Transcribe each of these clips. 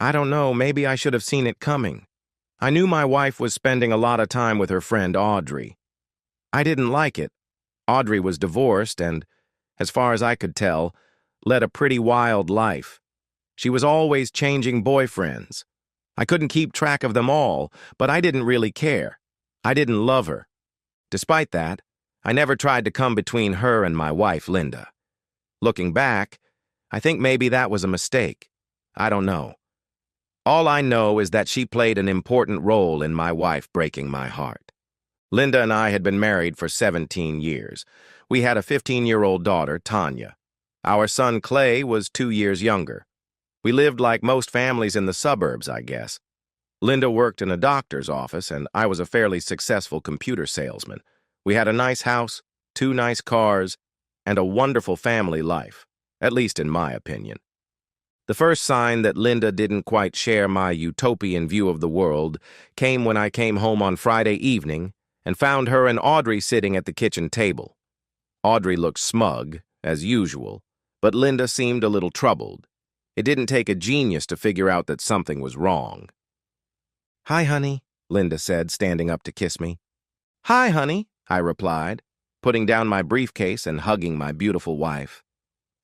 I don't know, maybe I should have seen it coming. I knew my wife was spending a lot of time with her friend Audrey. I didn't like it. Audrey was divorced and, as far as I could tell, led a pretty wild life. She was always changing boyfriends. I couldn't keep track of them all, but I didn't really care. I didn't love her. Despite that, I never tried to come between her and my wife, Linda. Looking back, I think maybe that was a mistake. I don't know. All I know is that she played an important role in my wife breaking my heart. Linda and I had been married for 17 years. We had a 15-year-old daughter, Tanya. Our son, Clay, was 2 years younger. We lived like most families in the suburbs, I guess. Linda worked in a doctor's office, and I was a fairly successful computer salesman. We had a nice house, 2 nice cars, and a wonderful family life, at least in my opinion. The first sign that Linda didn't quite share my utopian view of the world came when I came home on Friday evening and found her and Audrey sitting at the kitchen table. Audrey looked smug, as usual, but Linda seemed a little troubled. It didn't take a genius to figure out that something was wrong. "Hi, honey," Linda said, standing up to kiss me. "Hi, honey," I replied, putting down my briefcase and hugging my beautiful wife.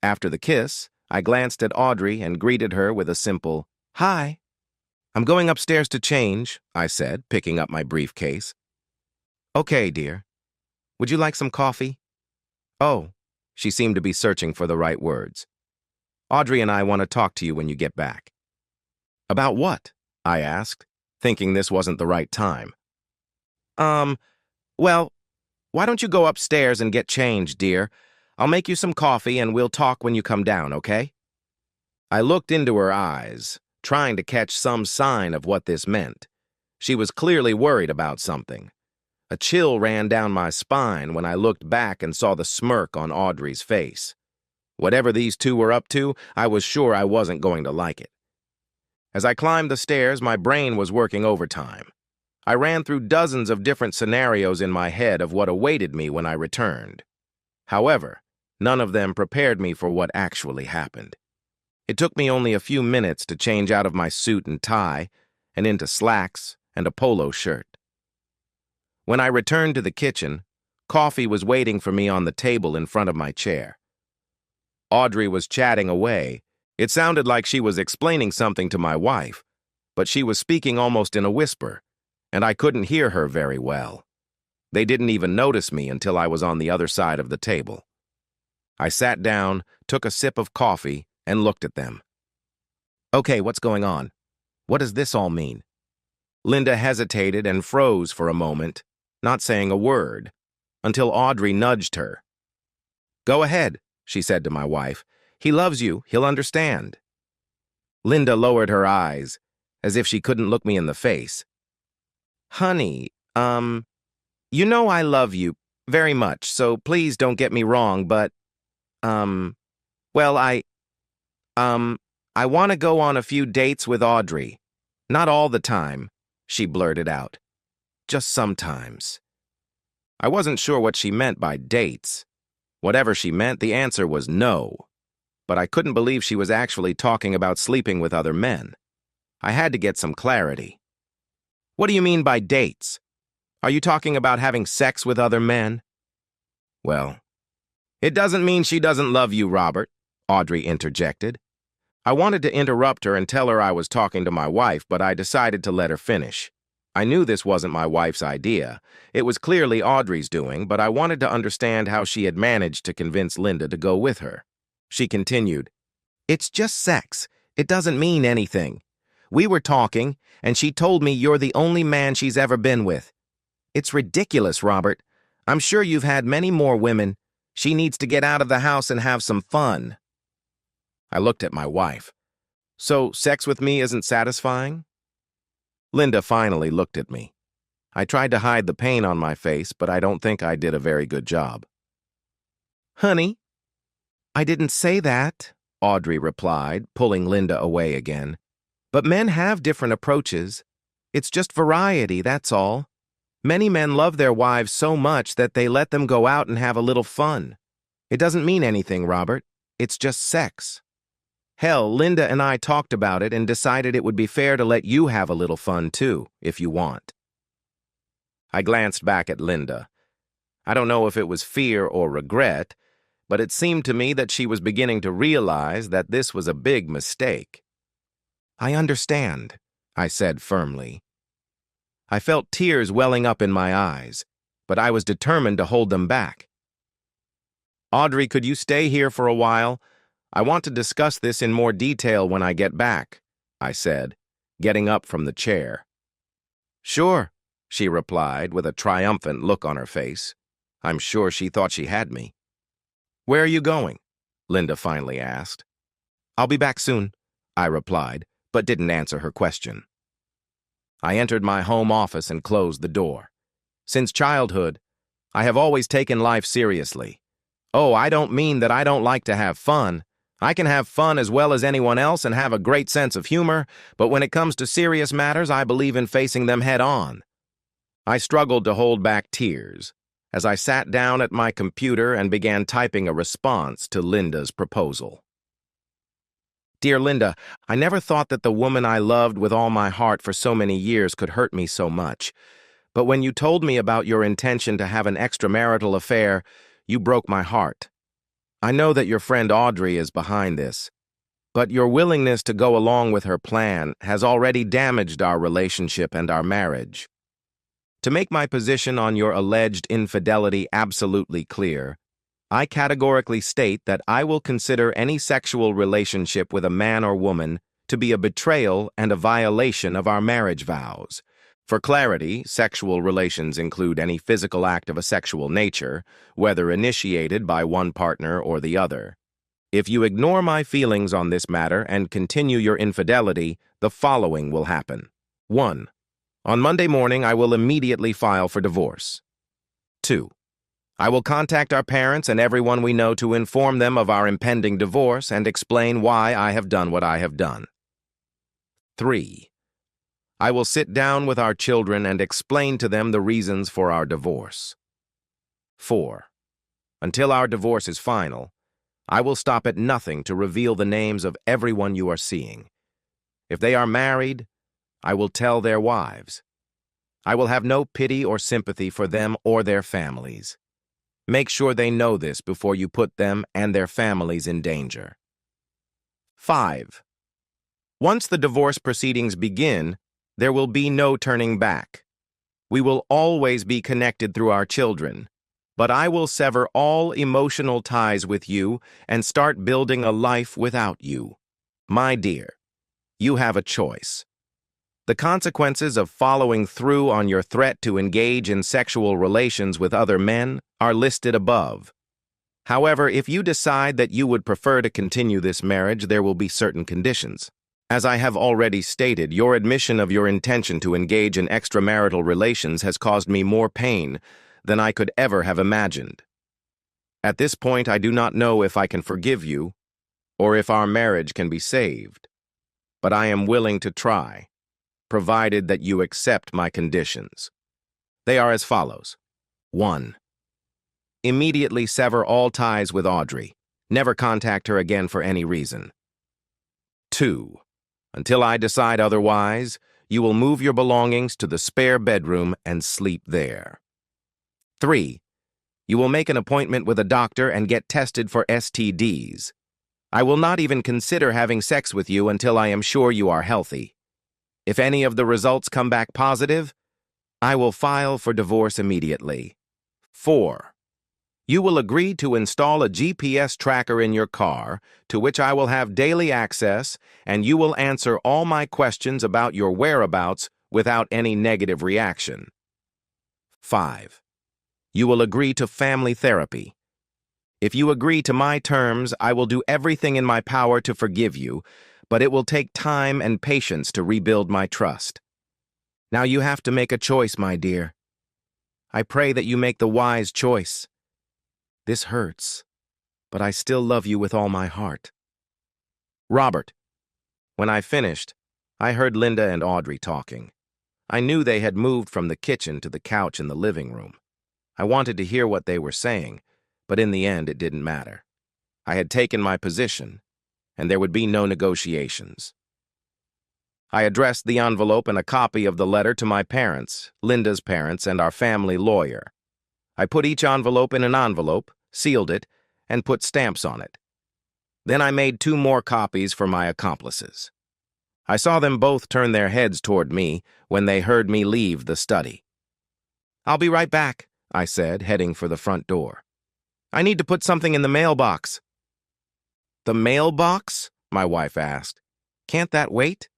After the kiss, I glanced at Audrey and greeted her with a simple, "Hi." "I'm going upstairs to change," I said, picking up my briefcase. "Okay, dear. Would you like some coffee?" "Oh," she seemed to be searching for the right words. "Audrey and I want to talk to you when you get back." "About what?" I asked, thinking this wasn't the right time. Well, why don't you go upstairs and get changed, dear? I'll make you some coffee and we'll talk when you come down, okay?" I looked into her eyes, trying to catch some sign of what this meant. She was clearly worried about something. A chill ran down my spine when I looked back and saw the smirk on Audrey's face. Whatever these two were up to, I was sure I wasn't going to like it. As I climbed the stairs, my brain was working overtime. I ran through dozens of different scenarios in my head of what awaited me when I returned. However, none of them prepared me for what actually happened. It took me only a few minutes to change out of my suit and tie and into slacks and a polo shirt. When I returned to the kitchen, coffee was waiting for me on the table in front of my chair. Audrey was chatting away. It sounded like she was explaining something to my wife, but she was speaking almost in a whisper, and I couldn't hear her very well. They didn't even notice me until I was on the other side of the table. I sat down, took a sip of coffee, and looked at them. "Okay, what's going on? What does this all mean?" Linda hesitated and froze for a moment, not saying a word, until Audrey nudged her. "Go ahead," she said to my wife. "He loves you. He'll understand." Linda lowered her eyes, as if she couldn't look me in the face. "Honey, you know I love you very much, so please don't get me wrong, but, well, I want to go on a few dates with Audrey. Not all the time," she blurted out. "Just sometimes." I wasn't sure what she meant by dates. Whatever she meant, the answer was no. But I couldn't believe she was actually talking about sleeping with other men. I had to get some clarity. "What do you mean by dates? Are you talking about having sex with other men?" "Well, it doesn't mean she doesn't love you, Robert," Audrey interjected. I wanted to interrupt her and tell her I was talking to my wife, but I decided to let her finish. I knew this wasn't my wife's idea. It was clearly Audrey's doing, but I wanted to understand how she had managed to convince Linda to go with her. She continued, "It's just sex. It doesn't mean anything. We were talking, and she told me you're the only man she's ever been with. It's ridiculous, Robert. I'm sure you've had many more women. She needs to get out of the house and have some fun." I looked at my wife. "So sex with me isn't satisfying?" Linda finally looked at me. I tried to hide the pain on my face, but I don't think I did a very good job. "Honey, I didn't say that," Audrey replied, pulling Linda away again. "But men have different approaches. It's just variety, that's all. Many men love their wives so much that they let them go out and have a little fun. It doesn't mean anything, Robert. It's just sex." Hell, Linda and I talked about it and decided it would be fair to let you have a little fun too, if you want. I glanced back at Linda. I don't know if it was fear or regret, but it seemed to me that she was beginning to realize that this was a big mistake. I understand, I said firmly. I felt tears welling up in my eyes, but I was determined to hold them back. Audrey, could you stay here for a while? I want to discuss this in more detail when I get back, I said, getting up from the chair. Sure, she replied with a triumphant look on her face. I'm sure she thought she had me. Where are you going? Linda finally asked. I'll be back soon, I replied, but didn't answer her question. I entered my home office and closed the door. Since childhood, I have always taken life seriously. Oh, I don't mean that I don't like to have fun. I can have fun as well as anyone else and have a great sense of humor, but when it comes to serious matters, I believe in facing them head on. I struggled to hold back tears as I sat down at my computer and began typing a response to Linda's proposal. Dear Linda, I never thought that the woman I loved with all my heart for so many years could hurt me so much. But when you told me about your intention to have an extramarital affair, you broke my heart. I know that your friend Audrey is behind this, but your willingness to go along with her plan has already damaged our relationship and our marriage. To make my position on your alleged infidelity absolutely clear, I categorically state that I will consider any sexual relationship with a man or woman to be a betrayal and a violation of our marriage vows. For clarity, sexual relations include any physical act of a sexual nature, whether initiated by one partner or the other. If you ignore my feelings on this matter and continue your infidelity, the following will happen. 1. On Monday morning, I will immediately file for divorce. 2. I will contact our parents and everyone we know to inform them of our impending divorce and explain why I have done what I have done. 3. I will sit down with our children and explain to them the reasons for our divorce. 4. Until our divorce is final, I will stop at nothing to reveal the names of everyone you are seeing. If they are married, I will tell their wives. I will have no pity or sympathy for them or their families. Make sure they know this before you put them and their families in danger. 5. Once the divorce proceedings begin, there will be no turning back. We will always be connected through our children, but I will sever all emotional ties with you and start building a life without you. My dear, you have a choice. The consequences of following through on your threat to engage in sexual relations with other men are listed above. However, if you decide that you would prefer to continue this marriage, there will be certain conditions. As I have already stated, your admission of your intention to engage in extramarital relations has caused me more pain than I could ever have imagined. At this point, I do not know if I can forgive you or if our marriage can be saved, but I am willing to try, provided that you accept my conditions. They are as follows. 1. Immediately sever all ties with Audrey. Never contact her again for any reason. 2. Until I decide otherwise, you will move your belongings to the spare bedroom and sleep there. 3. You will make an appointment with a doctor and get tested for STDs. I will not even consider having sex with you until I am sure you are healthy. If any of the results come back positive, I will file for divorce immediately. 4. You will agree to install a GPS tracker in your car, to which I will have daily access, and you will answer all my questions about your whereabouts without any negative reaction. 5. You will agree to family therapy. If you agree to my terms, I will do everything in my power to forgive you, but it will take time and patience to rebuild my trust. Now you have to make a choice, my dear. I pray that you make the wise choice. This hurts, but I still love you with all my heart. Robert. When I finished, I heard Linda and Audrey talking. I knew they had moved from the kitchen to the couch in the living room. I wanted to hear what they were saying, but in the end it didn't matter. I had taken my position, and there would be no negotiations. I addressed the envelope and a copy of the letter to my parents, Linda's parents, and our family lawyer. I put each envelope in an envelope, sealed it, and put stamps on it. Then I made 2 more copies for my accomplices. I saw them both turn their heads toward me when they heard me leave the study. "I'll be right back," I said, heading for the front door. "I need to put something in the mailbox." "The mailbox?" my wife asked. "Can't that wait?"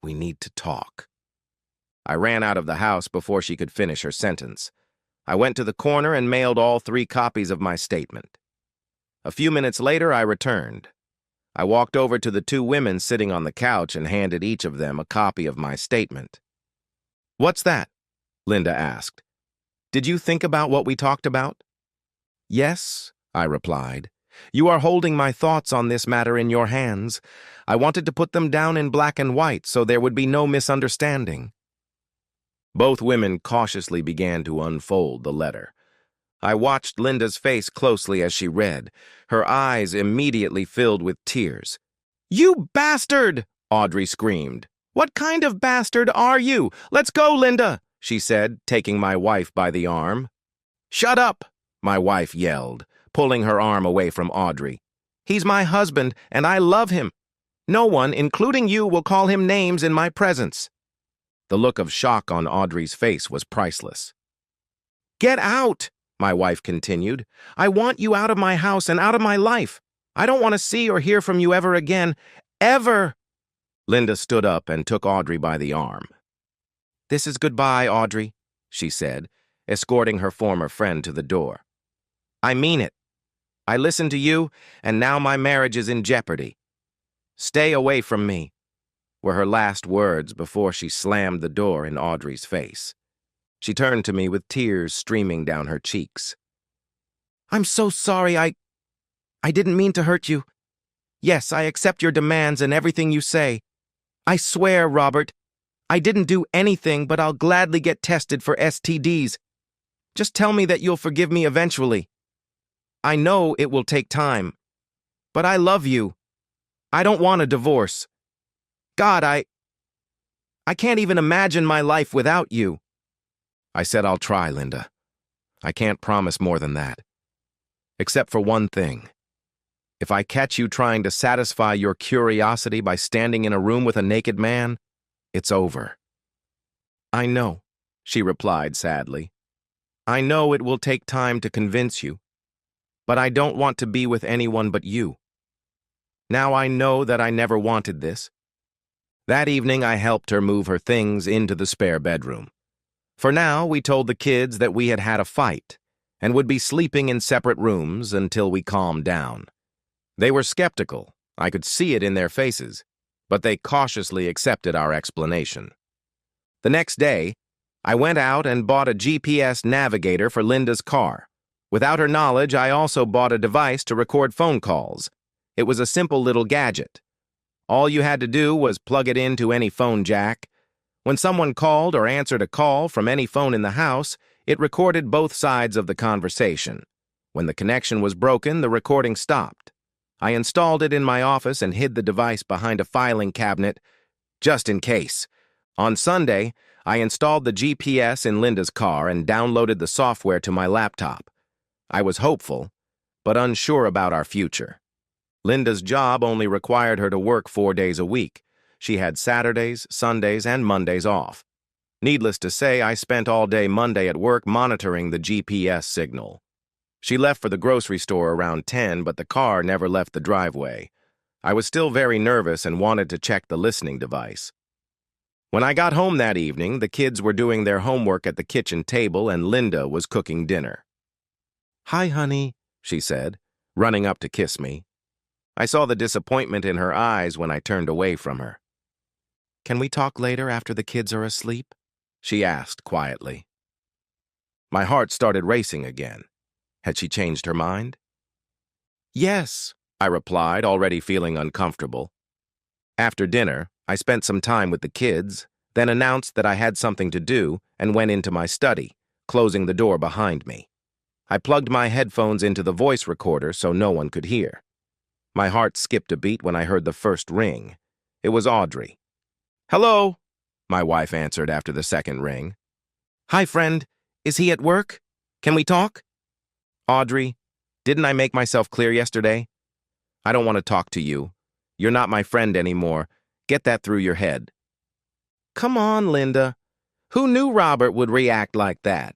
"We need to talk." I ran out of the house before she could finish her sentence. I went to the corner and mailed all 3 copies of my statement. A few minutes later, I returned. I walked over to the 2 women sitting on the couch and handed each of them a copy of my statement. "What's that?" Linda asked. "Did you think about what we talked about?" "Yes," I replied. "You are holding my thoughts on this matter in your hands. I wanted to put them down in black and white so there would be no misunderstanding." Both women cautiously began to unfold the letter. I watched Linda's face closely as she read. Her eyes immediately filled with tears. "You bastard!" Audrey screamed. "What kind of bastard are you? Let's go, Linda!" she said, taking my wife by the arm. "Shut up!" my wife yelled, pulling her arm away from Audrey. "He's my husband, and I love him. No one, including you, will call him names in my presence." The look of shock on Audrey's face was priceless. "Get out!" my wife continued. "I want you out of my house and out of my life. I don't want to see or hear from you ever again. Ever!" Linda stood up and took Audrey by the arm. "This is goodbye, Audrey," she said, escorting her former friend to the door. "I mean it. I listened to you, and now my marriage is in jeopardy. Stay away from me," were her last words before she slammed the door in Audrey's face. She turned to me with tears streaming down her cheeks. "I'm so sorry. I didn't mean to hurt you. Yes, I accept your demands and everything you say. I swear, Robert, I didn't do anything, but I'll gladly get tested for STDs. Just tell me that you'll forgive me eventually. I know it will take time, but I love you. I don't want a divorce. God, I can't even imagine my life without you." I said, "I'll try, Linda. I can't promise more than that. Except for one thing. If I catch you trying to satisfy your curiosity by standing in a room with a naked man, it's over." "I know," she replied sadly. "I know it will take time to convince you, but I don't want to be with anyone but you. Now I know that I never wanted this." That evening, I helped her move her things into the spare bedroom. For now, we told the kids that we had had a fight and would be sleeping in separate rooms until we calmed down. They were skeptical. I could see it in their faces, but they cautiously accepted our explanation. The next day, I went out and bought a GPS navigator for Linda's car. Without her knowledge, I also bought a device to record phone calls. It was a simple little gadget. All you had to do was plug it into any phone jack. When someone called or answered a call from any phone in the house, it recorded both sides of the conversation. When the connection was broken, the recording stopped. I installed it in my office and hid the device behind a filing cabinet, just in case. On Sunday, I installed the GPS in Linda's car and downloaded the software to my laptop. I was hopeful, but unsure about our future. Linda's job only required her to work 4 days a week. She had Saturdays, Sundays, and Mondays off. Needless to say, I spent all day Monday at work monitoring the GPS signal. She left for the grocery store around 10, but the car never left the driveway. I was still very nervous and wanted to check the listening device. When I got home that evening, the kids were doing their homework at the kitchen table and Linda was cooking dinner. "Hi, honey," she said, running up to kiss me. I saw the disappointment in her eyes when I turned away from her. "Can we talk later after the kids are asleep?" she asked quietly. My heart started racing again. Had she changed her mind? "Yes," I replied, already feeling uncomfortable. After dinner, I spent some time with the kids, then announced that I had something to do and went into my study, closing the door behind me. I plugged my headphones into the voice recorder so no one could hear. My heart skipped a beat when I heard the first ring. It was Audrey. "Hello," my wife answered after the second ring. "Hi, friend. Is he at work? Can we talk?" "Audrey, didn't I make myself clear yesterday? I don't want to talk to you. You're not my friend anymore. Get that through your head." "Come on, Linda. Who knew Robert would react like that?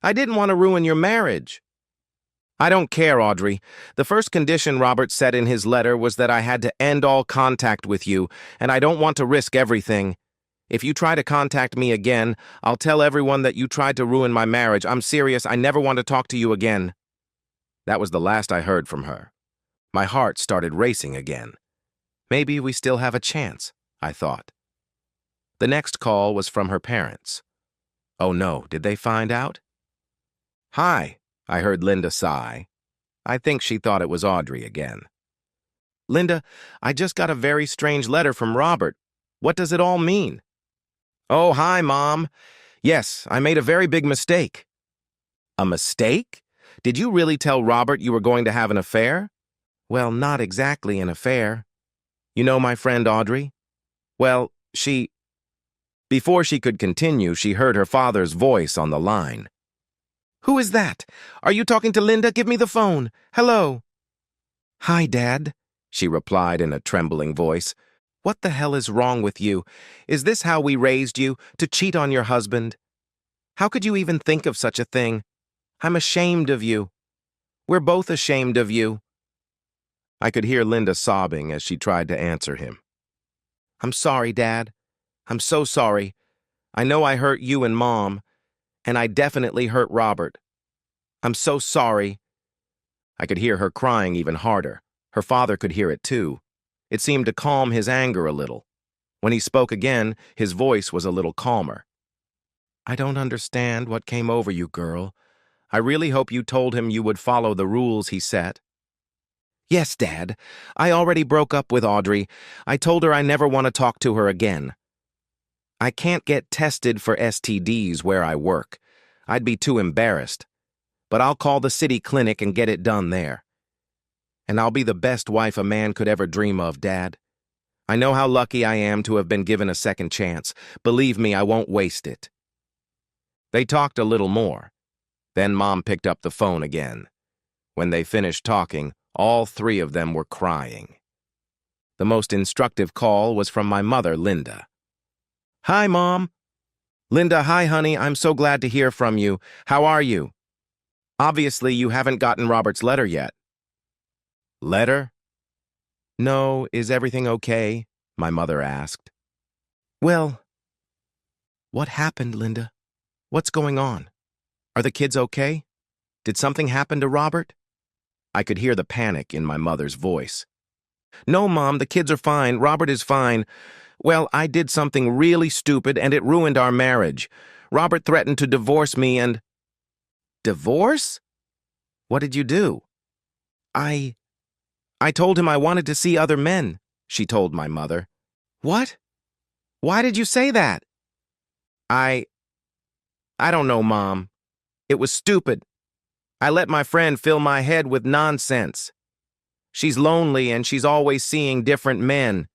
I didn't want to ruin your marriage." "I don't care, Audrey. The first condition Robert said in his letter was that I had to end all contact with you, and I don't want to risk everything. If you try to contact me again, I'll tell everyone that you tried to ruin my marriage. I'm serious. I never want to talk to you again." That was the last I heard from her. My heart started racing again. Maybe we still have a chance, I thought. The next call was from her parents. Oh no, did they find out? "Hi," I heard Linda sigh. I think she thought it was Audrey again. "Linda, I just got a very strange letter from Robert. What does it all mean?" "Oh, hi, Mom. Yes, I made a very big mistake." "A mistake? Did you really tell Robert you were going to have an affair?" "Well, not exactly an affair. You know my friend Audrey? Well, Before she could continue, she heard her father's voice on the line. "Who is that? Are you talking to Linda? Give me the phone. Hello." "Hi, Dad," she replied in a trembling voice. "What the hell is wrong with you? Is this how we raised you, to cheat on your husband? How could you even think of such a thing? I'm ashamed of you. We're both ashamed of you." I could hear Linda sobbing as she tried to answer him. "I'm sorry, Dad. I'm so sorry. I know I hurt you and Mom, and I definitely hurt Robert. I'm so sorry." I could hear her crying even harder. Her father could hear it too. It seemed to calm his anger a little. When he spoke again, his voice was a little calmer. "I don't understand what came over you, girl. I really hope you told him you would follow the rules he set." "Yes, Dad. I already broke up with Audrey. I told her I never want to talk to her again. I can't get tested for STDs where I work. I'd be too embarrassed. But I'll call the city clinic and get it done there. And I'll be the best wife a man could ever dream of, Dad. I know how lucky I am to have been given a second chance. Believe me, I won't waste it." They talked a little more. Then Mom picked up the phone again. When they finished talking, all three of them were crying. The most instructive call was from my mother, Linda. "Hi, Mom." "Linda, hi, honey. I'm so glad to hear from you. How are you? Obviously, you haven't gotten Robert's letter yet." "Letter?" "No, is everything okay?" my mother asked. "Well, what happened, Linda? What's going on? Are the kids okay? Did something happen to Robert?" I could hear the panic in my mother's voice. "No, Mom, the kids are fine. Robert is fine. Well, I did something really stupid and it ruined our marriage. Robert threatened to divorce me and—" "Divorce? What did you do?" I told him I wanted to see other men," she told my mother. "What? Why did you say that?" I don't know, Mom. It was stupid. I let my friend fill my head with nonsense. She's lonely and she's always seeing different men.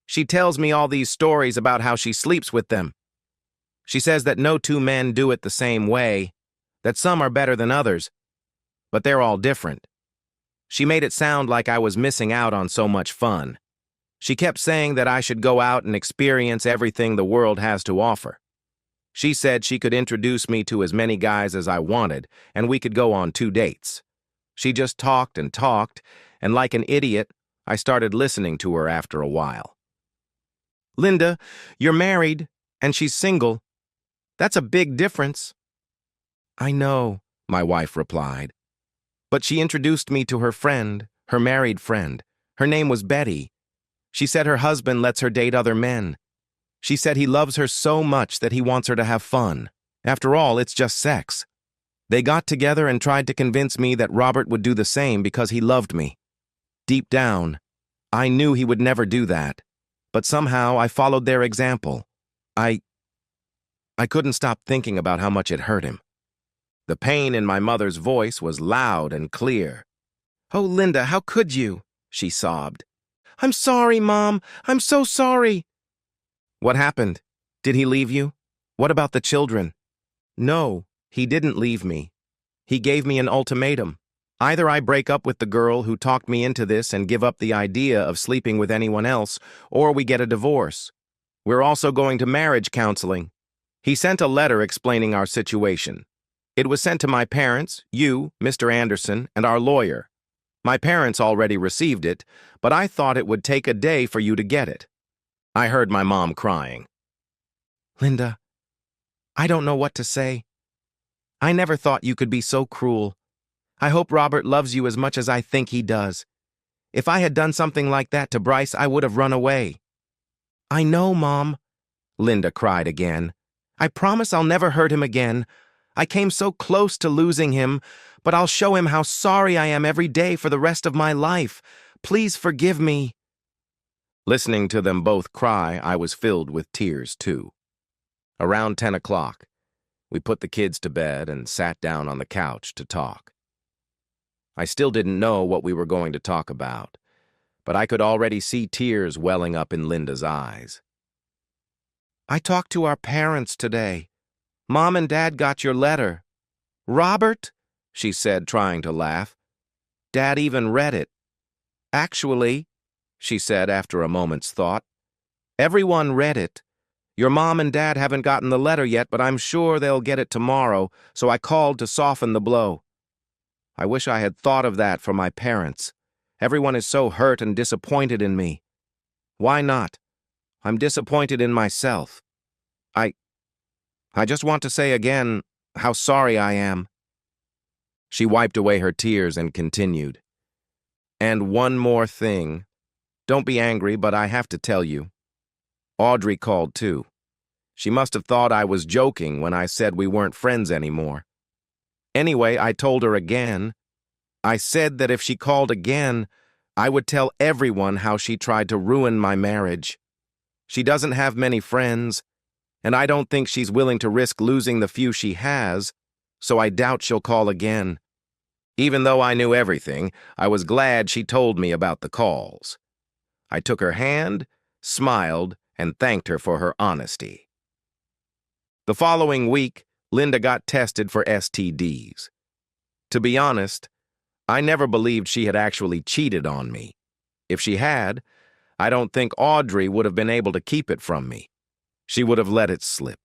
She tells me all these stories about how she sleeps with them. She says that no two men do it the same way, that some are better than others, but they're all different. She made it sound like I was missing out on so much fun. She kept saying that I should go out and experience everything the world has to offer. She said she could introduce me to as many guys as I wanted, and we could go on 2 dates. She just talked, and like an idiot, I started listening to her after a while. "Linda, you're married, and she's single. That's a big difference." "I know," my wife replied. "But she introduced me to her friend, her married friend. Her name was Betty. She said her husband lets her date other men. She said he loves her so much that he wants her to have fun. After all, it's just sex. They got together and tried to convince me that Robert would do the same because he loved me. Deep down, I knew he would never do that. But somehow I followed their example. I couldn't stop thinking about how much it hurt him." The pain in my mother's voice was loud and clear. "Oh, Linda, how could you? she sobbed. "I'm sorry, Mom. I'm so sorry." "What happened? Did he leave you? What about the children?" "No, he didn't leave me. He gave me an ultimatum. Either I break up with the girl who talked me into this and give up the idea of sleeping with anyone else, or we get a divorce. We're also going to marriage counseling." He sent a letter explaining our situation. It was sent to my parents, you, Mr. Anderson, and our lawyer. My parents already received it, but I thought it would take a day for you to get it. I heard my mom crying. "Linda, I don't know what to say. I never thought you could be so cruel. I hope Robert loves you as much as I think he does. If I had done something like that to Bryce, I would have run away." "I know, Mom," Linda cried again. "I promise I'll never hurt him again. I came so close to losing him, but I'll show him how sorry I am every day for the rest of my life. Please forgive me." Listening to them both cry, I was filled with tears, too. Around 10 o'clock, we put the kids to bed and sat down on the couch to talk. I still didn't know what we were going to talk about, but I could already see tears welling up in Linda's eyes. "I talked to our parents today. Mom and Dad got your letter." "Robert?" she said, trying to laugh. "Dad even read it. Actually," she said after a moment's thought, "everyone read it. Your mom and Dad haven't gotten the letter yet, but I'm sure they'll get it tomorrow, so I called to soften the blow. I wish I had thought of that for my parents. Everyone is so hurt and disappointed in me. Why not? I'm disappointed in myself. I just want to say again how sorry I am." She wiped away her tears and continued. "And one more thing. Don't be angry, but I have to tell you. Audrey called too. She must have thought I was joking when I said we weren't friends anymore. Anyway, I told her again. I said that if she called again, I would tell everyone how she tried to ruin my marriage. She doesn't have many friends, and I don't think she's willing to risk losing the few she has, so I doubt she'll call again. Even though I knew everything, I was glad she told me about the calls. I took her hand, smiled, and thanked her for her honesty." The following week, Linda got tested for STDs. To be honest, I never believed she had actually cheated on me. If she had, I don't think Audrey would have been able to keep it from me. She would have let it slip.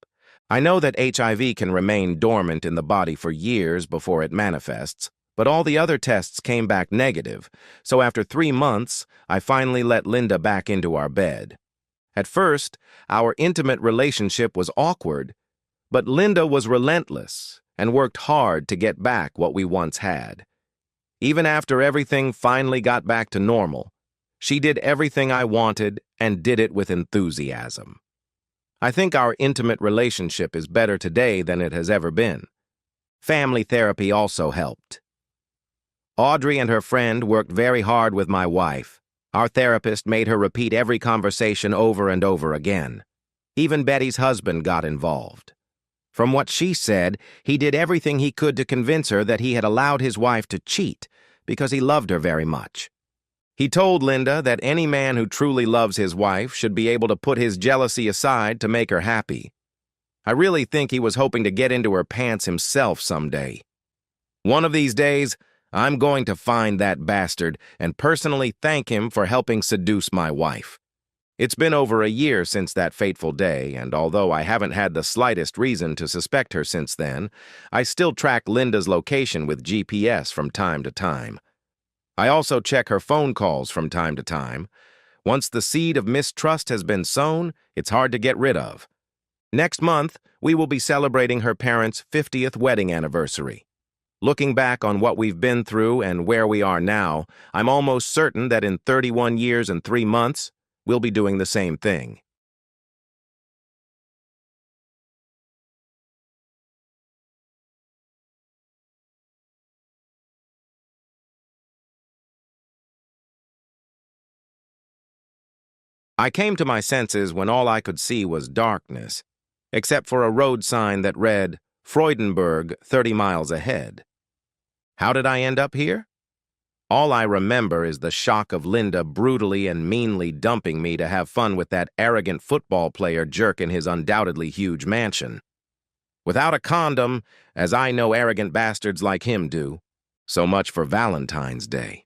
I know that HIV can remain dormant in the body for years before it manifests, but all the other tests came back negative, so after 3 months, I finally let Linda back into our bed. At first, our intimate relationship was awkward, but Linda was relentless and worked hard to get back what we once had. Even after everything finally got back to normal, she did everything I wanted and did it with enthusiasm. I think our intimate relationship is better today than it has ever been. Family therapy also helped. Audrey and her friend worked very hard with my wife. Our therapist made her repeat every conversation over and over again. Even Betty's husband got involved. From what she said, he did everything he could to convince her that he had allowed his wife to cheat because he loved her very much. He told Linda that any man who truly loves his wife should be able to put his jealousy aside to make her happy. I really think he was hoping to get into her pants himself someday. One of these days, I'm going to find that bastard and personally thank him for helping seduce my wife. It's been over a year since that fateful day, and although I haven't had the slightest reason to suspect her since then, I still track Linda's location with GPS from time to time. I also check her phone calls from time to time. Once the seed of mistrust has been sown, it's hard to get rid of. Next month, we will be celebrating her parents' 50th wedding anniversary. Looking back on what we've been through and where we are now, I'm almost certain that in 31 years and 3 months, we'll be doing the same thing. I came to my senses when all I could see was darkness, except for a road sign that read, Freudenberg, 30 miles ahead. How did I end up here? All I remember is the shock of Linda brutally and meanly dumping me to have fun with that arrogant football player jerk in his undoubtedly huge mansion. Without a condom, as I know arrogant bastards like him do. So much for Valentine's Day.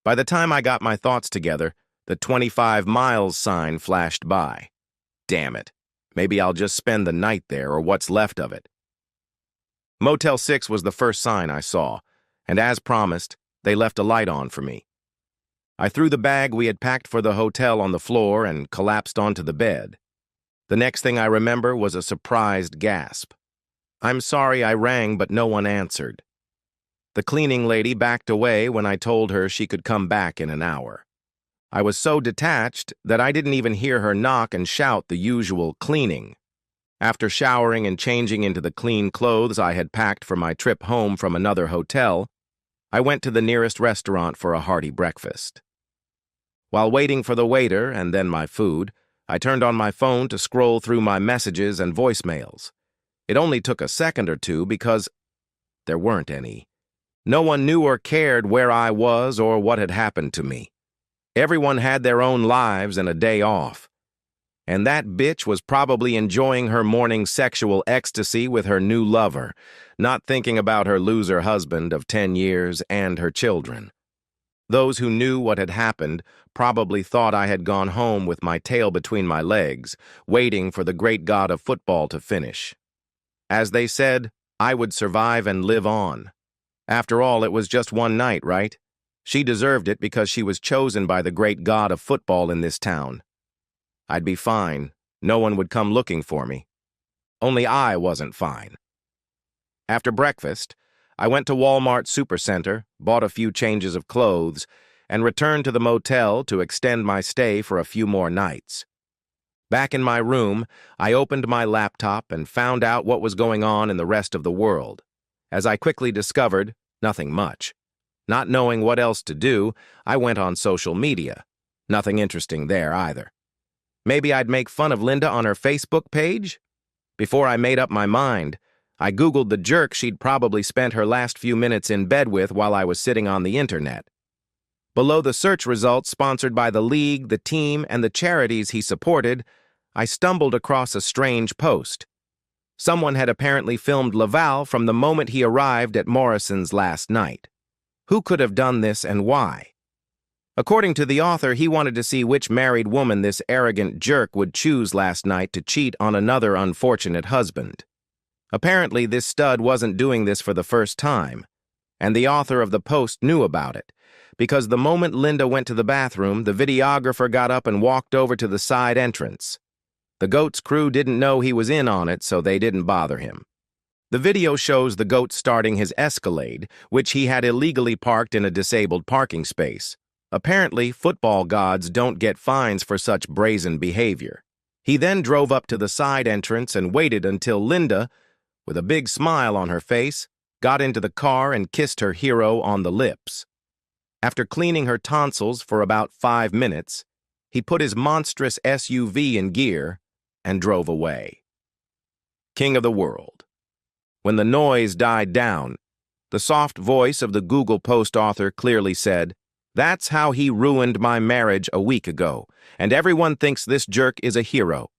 By the time I got my thoughts together, the 25 miles sign flashed by. Damn it. Maybe I'll just spend the night there or what's left of it. Motel 6 was the first sign I saw, and as promised, they left a light on for me. I threw the bag we had packed for the hotel on the floor and collapsed onto the bed. The next thing I remember was a surprised gasp. I'm sorry I rang, but no one answered. The cleaning lady backed away when I told her she could come back in an hour. I was so detached that I didn't even hear her knock and shout the usual cleaning. After showering and changing into the clean clothes I had packed for my trip home from another hotel, I went to the nearest restaurant for a hearty breakfast. While waiting for the waiter and then my food, I turned on my phone to scroll through my messages and voicemails. It only took a second or two because there weren't any. No one knew or cared where I was or what had happened to me. Everyone had their own lives and a day off. And that bitch was probably enjoying her morning sexual ecstasy with her new lover, not thinking about her loser husband of 10 years and her children. Those who knew what had happened probably thought I had gone home with my tail between my legs, waiting for the great god of football to finish. As they said, I would survive and live on. After all, it was just one night, right? She deserved it because she was chosen by the great god of football in this town. I'd be fine. No one would come looking for me. Only I wasn't fine. After breakfast, I went to Walmart Supercenter, bought a few changes of clothes, and returned to the motel to extend my stay for a few more nights. Back in my room, I opened my laptop and found out what was going on in the rest of the world. As I quickly discovered, nothing much. Not knowing what else to do, I went on social media. Nothing interesting there either. Maybe I'd make fun of Linda on her Facebook page? Before I made up my mind, I Googled the jerk she'd probably spent her last few minutes in bed with while I was sitting on the internet. Below the search results sponsored by the league, the team, and the charities he supported, I stumbled across a strange post. Someone had apparently filmed Laval from the moment he arrived at Morrison's last night. Who could have done this and why? According to the author, he wanted to see which married woman this arrogant jerk would choose last night to cheat on another unfortunate husband. Apparently, this stud wasn't doing this for the first time, and the author of the post knew about it, because the moment Linda went to the bathroom, the videographer got up and walked over to the side entrance. The GOAT's crew didn't know he was in on it, so they didn't bother him. The video shows the GOAT starting his Escalade, which he had illegally parked in a disabled parking space. Apparently, football gods don't get fines for such brazen behavior. He then drove up to the side entrance and waited until Linda, with a big smile on her face, got into the car and kissed her hero on the lips. After cleaning her tonsils for about 5 minutes, he put his monstrous SUV in gear and drove away. King of the world. When the noise died down, the soft voice of the Google post author clearly said, "That's how he ruined my marriage a week ago, and everyone thinks this jerk is a hero.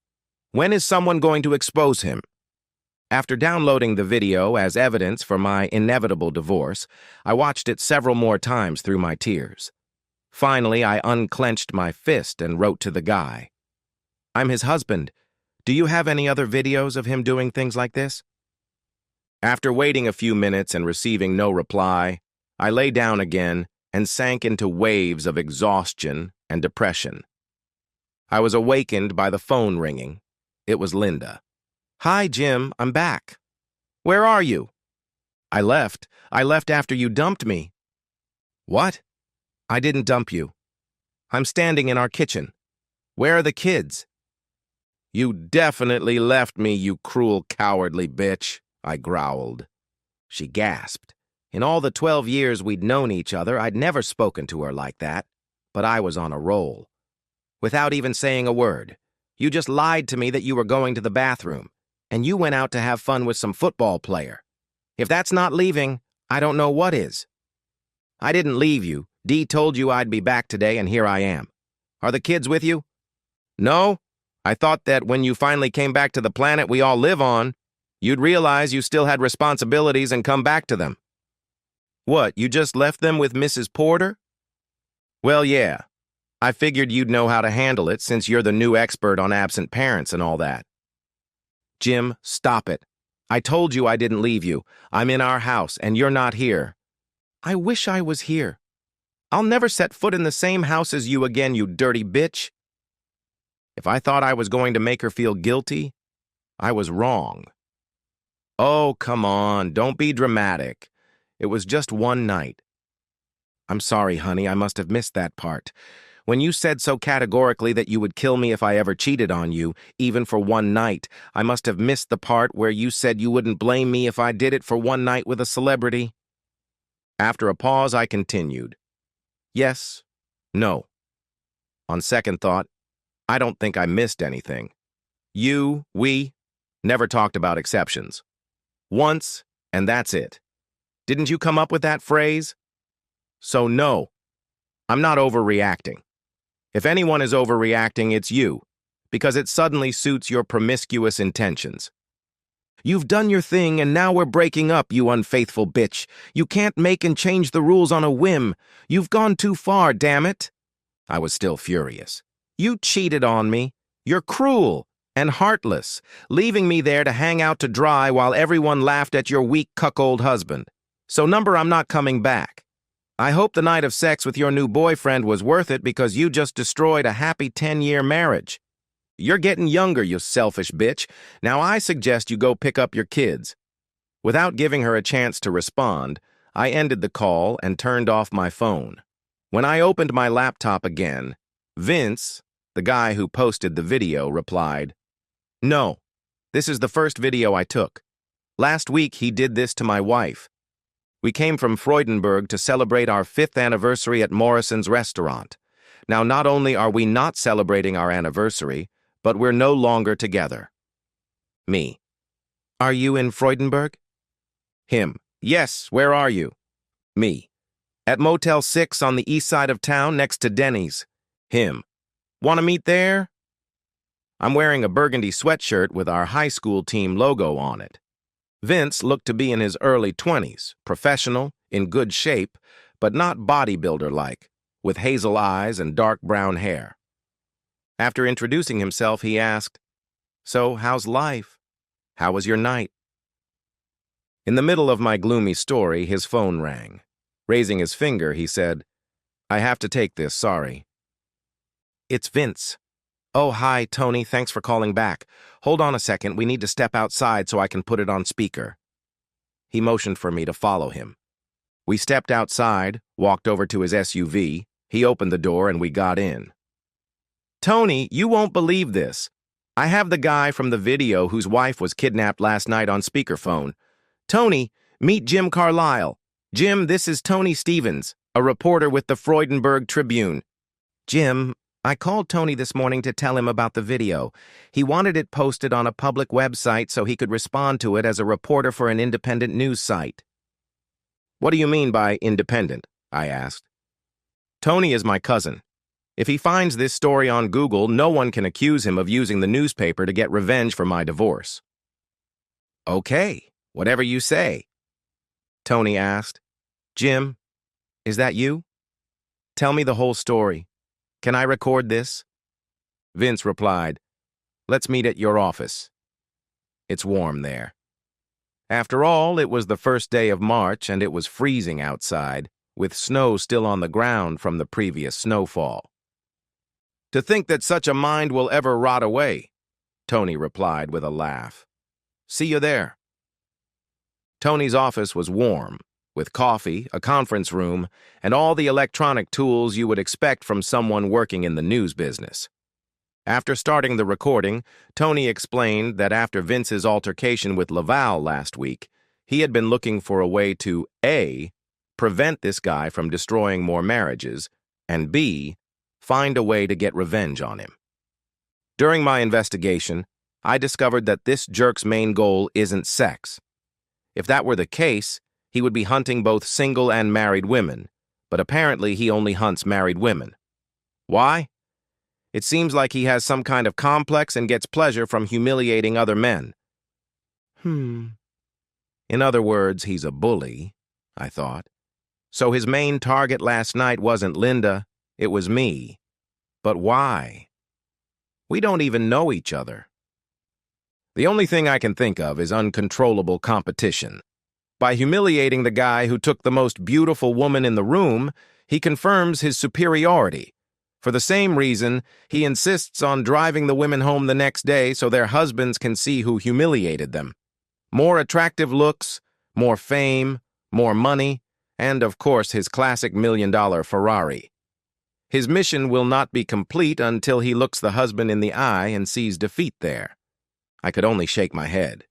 When is someone going to expose him?" After downloading the video as evidence for my inevitable divorce, I watched it several more times through my tears. Finally, I unclenched my fist and wrote to the guy. "I'm his husband. Do you have any other videos of him doing things like this?" After waiting a few minutes and receiving no reply, I lay down again and sank into waves of exhaustion and depression. I was awakened by the phone ringing. It was Linda. "Hi, Jim, I'm back. Where are you?" I left after you dumped me." "What?" "I didn't dump you. I'm standing in our kitchen. Where are the kids?" "You definitely left me, you cruel, cowardly bitch," I growled. She gasped. In all the 12 years we'd known each other, I'd never spoken to her like that, but I was on a roll. "Without even saying a word. You just lied to me that you were going to the bathroom, and you went out to have fun with some football player. If that's not leaving, I don't know what is." I didn't leave you. Dee told you I'd be back today, and here I am. Are the kids with you? No? I thought that when you finally came back to the planet we all live on, you'd realize you still had responsibilities and come back to them. What, you just left them with Mrs. Porter? Well, yeah. I figured you'd know how to handle it since you're the new expert on absent parents and all that. Jim, stop it. I told you I didn't leave you. I'm in our house, and you're not here. I wish I was here. I'll never set foot in the same house as you again, you dirty bitch. If I thought I was going to make her feel guilty, I was wrong. Oh, come on, don't be dramatic. It was just one night. I'm sorry, honey, I must have missed that part. When you said so categorically that you would kill me if I ever cheated on you, even for one night, I must have missed the part where you said you wouldn't blame me if I did it for one night with a celebrity. After a pause, I continued. Yes, no. On second thought, I don't think I missed anything. We never talked about exceptions. Once, and that's it. Didn't you come up with that phrase? So no, I'm not overreacting. If anyone is overreacting, it's you, because it suddenly suits your promiscuous intentions. You've done your thing, and now we're breaking up, you unfaithful bitch. You can't make and change the rules on a whim. You've gone too far, damn it. I was still furious. You cheated on me. You're cruel and heartless, leaving me there to hang out to dry while everyone laughed at your weak cuckold husband. So number, I'm not coming back. I hope the night of sex with your new boyfriend was worth it because you just destroyed a happy 10-year marriage. You're getting younger, you selfish bitch. Now I suggest you go pick up your kids. Without giving her a chance to respond, I ended the call and turned off my phone. When I opened my laptop again, Vince, the guy who posted the video, replied, "No, this is the first video I took. Last week he did this to my wife. We came from Freudenberg to celebrate our 5th anniversary at Morrison's restaurant. Now, not only are we not celebrating our anniversary, but we're no longer together." Me. Are you in Freudenberg? Him. Yes, where are you? Me. At Motel 6 on the east side of town next to Denny's. Him. Want to meet there? I'm wearing a burgundy sweatshirt with our high school team logo on it. Vince looked to be in his early 20s, professional, in good shape, but not bodybuilder-like, with hazel eyes and dark brown hair. After introducing himself, he asked, "So, how's life? How was your night?" In the middle of my gloomy story, his phone rang. Raising his finger, he said, "I have to take this, sorry." It's Vince. "Oh, hi, Tony, thanks for calling back. Hold on a second, we need to step outside so I can put it on speaker." He motioned for me to follow him. We stepped outside, walked over to his SUV, he opened the door, and we got in. "Tony, you won't believe this. I have the guy from the video whose wife was kidnapped last night on speakerphone. Tony, meet Jim Carlisle. Jim, this is Tony Stevens, a reporter with the Freudenberg Tribune." "Jim, I called Tony this morning to tell him about the video. He wanted it posted on a public website so he could respond to it as a reporter for an independent news site." "What do you mean by independent?" I asked. "Tony is my cousin. If he finds this story on Google, no one can accuse him of using the newspaper to get revenge for my divorce." "Okay, whatever you say." Tony asked, "Jim, is that you? Tell me the whole story. Can I record this?" Vince replied, "Let's meet at your office. It's warm there." After all, it was the first day of March and it was freezing outside, with snow still on the ground from the previous snowfall. "To think that such a mind will ever rot away," Tony replied with a laugh. "See you there." Tony's office was warm, with coffee, a conference room, and all the electronic tools you would expect from someone working in the news business. After starting the recording, Tony explained that after Vince's altercation with Laval last week, he had been looking for a way to A, prevent this guy from destroying more marriages, and B, find a way to get revenge on him. During my investigation, I discovered that this jerk's main goal isn't sex. If that were the case, he would be hunting both single and married women, but apparently he only hunts married women. Why? It seems like he has some kind of complex and gets pleasure from humiliating other men. In other words, he's a bully, I thought. So his main target last night wasn't Linda, it was me. But why? We don't even know each other. The only thing I can think of is uncontrollable competition. By humiliating the guy who took the most beautiful woman in the room, he confirms his superiority. For the same reason, he insists on driving the women home the next day so their husbands can see who humiliated them. More attractive looks, more fame, more money, and of course his classic $1,000,000 Ferrari. His mission will not be complete until he looks the husband in the eye and sees defeat there. I could only shake my head.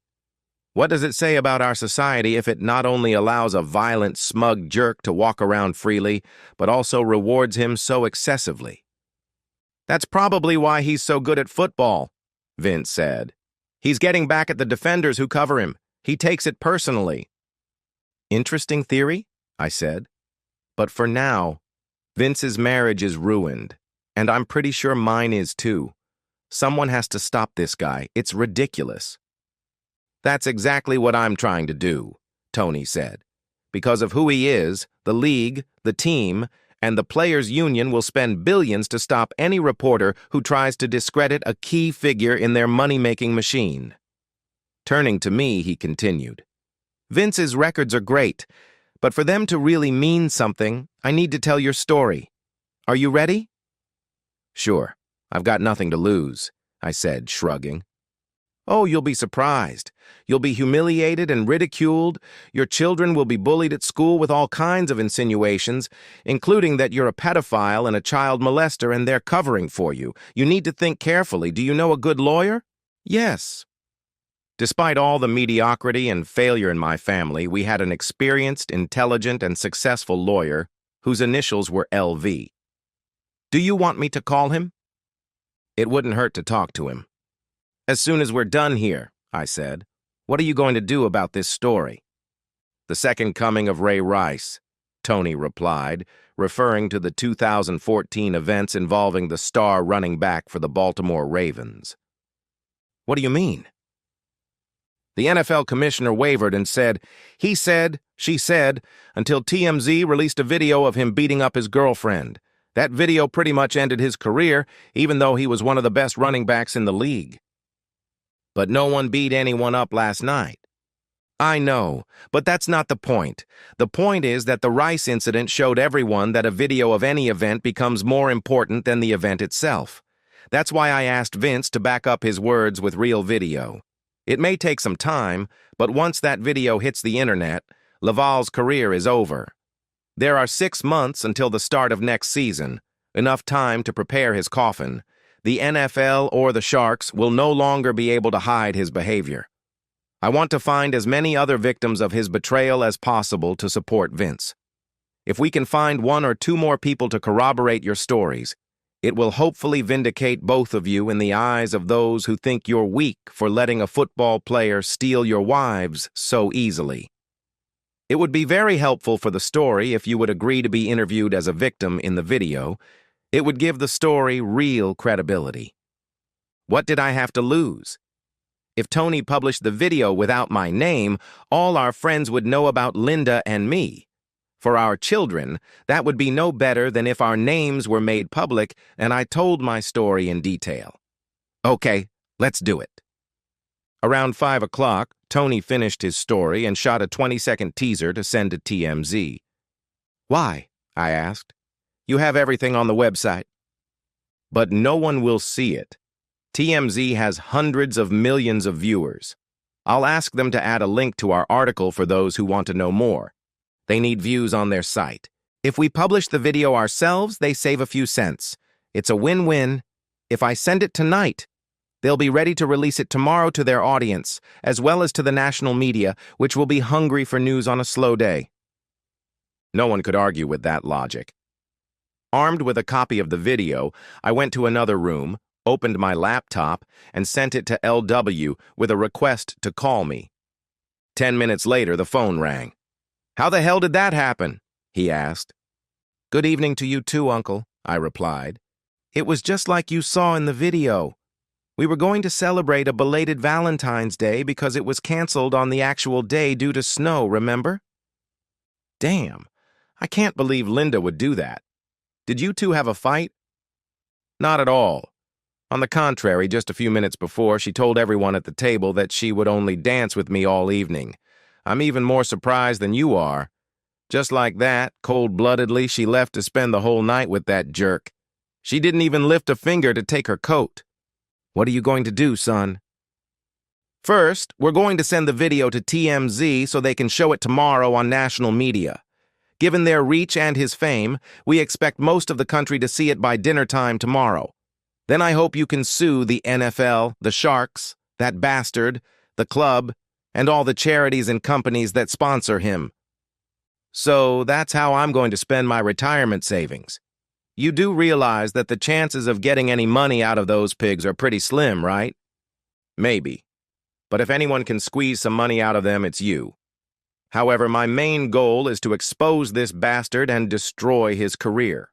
What does it say about our society if it not only allows a violent, smug jerk to walk around freely, but also rewards him so excessively? That's probably why he's so good at football, Vince said. He's getting back at the defenders who cover him. He takes it personally. Interesting theory, I said. But for now, Vince's marriage is ruined, and I'm pretty sure mine is too. Someone has to stop this guy. It's ridiculous. That's exactly what I'm trying to do, Tony said. Because of who he is, the league, the team, and the players' union will spend billions to stop any reporter who tries to discredit a key figure in their money-making machine. Turning to me, he continued, Vince's records are great, but for them to really mean something, I need to tell your story. Are you ready? Sure, I've got nothing to lose, I said, shrugging. Oh, you'll be surprised. You'll be humiliated and ridiculed. Your children will be bullied at school with all kinds of insinuations, including that you're a pedophile and a child molester and they're covering for you. You need to think carefully. Do you know a good lawyer? Yes. Despite all the mediocrity and failure in my family, we had an experienced, intelligent, and successful lawyer whose initials were LV. Do you want me to call him? It wouldn't hurt to talk to him. As soon as we're done here, I said. What are you going to do about this story? The second coming of Ray Rice, Tony replied, referring to the 2014 events involving the star running back for the Baltimore Ravens. What do you mean? The NFL commissioner wavered and said, he said, she said, until TMZ released a video of him beating up his girlfriend. That video pretty much ended his career, even though he was one of the best running backs in the league. But no one beat anyone up last night. I know, but that's not the point. The point is that the Rice incident showed everyone that a video of any event becomes more important than the event itself. That's why I asked Vince to back up his words with real video. It may take some time, but once that video hits the internet, Laval's career is over. There are 6 months until the start of next season, enough time to prepare his coffin. The NFL or the Sharks will no longer be able to hide his behavior. I want to find as many other victims of his betrayal as possible to support Vince. If we can find 1 or 2 more people to corroborate your stories, it will hopefully vindicate both of you in the eyes of those who think you're weak for letting a football player steal your wives so easily. It would be very helpful for the story if you would agree to be interviewed as a victim in the video. It would give the story real credibility. What did I have to lose? If Tony published the video without my name, all our friends would know about Linda and me. For our children, that would be no better than if our names were made public and I told my story in detail. Okay, let's do it. Around 5 o'clock, Tony finished his story and shot a 20-second teaser to send to TMZ. Why? I asked. You have everything on the website. But no one will see it. TMZ has hundreds of millions of viewers. I'll ask them to add a link to our article for those who want to know more. They need views on their site. If we publish the video ourselves, they save a few cents. It's a win-win. If I send it tonight, they'll be ready to release it tomorrow to their audience, as well as to the national media, which will be hungry for news on a slow day. No one could argue with that logic. Armed with a copy of the video, I went to another room, opened my laptop, and sent it to LW with a request to call me. 10 minutes later, the phone rang. How the hell did that happen? He asked. Good evening to you too, Uncle, I replied. It was just like you saw in the video. We were going to celebrate a belated Valentine's Day because it was canceled on the actual day due to snow, remember? Damn, I can't believe Linda would do that. Did you two have a fight? Not at all. On the contrary, just a few minutes before, she told everyone at the table that she would only dance with me all evening. I'm even more surprised than you are. Just like that, cold-bloodedly, she left to spend the whole night with that jerk. She didn't even lift a finger to take her coat. What are you going to do, son? First, we're going to send the video to TMZ so they can show it tomorrow on national media. Given their reach and his fame, we expect most of the country to see it by dinner time tomorrow. Then I hope you can sue the NFL, the Sharks, that bastard, the club, and all the charities and companies that sponsor him. So that's how I'm going to spend my retirement savings. You do realize that the chances of getting any money out of those pigs are pretty slim, right? Maybe. But if anyone can squeeze some money out of them, it's you. However, my main goal is to expose this bastard and destroy his career.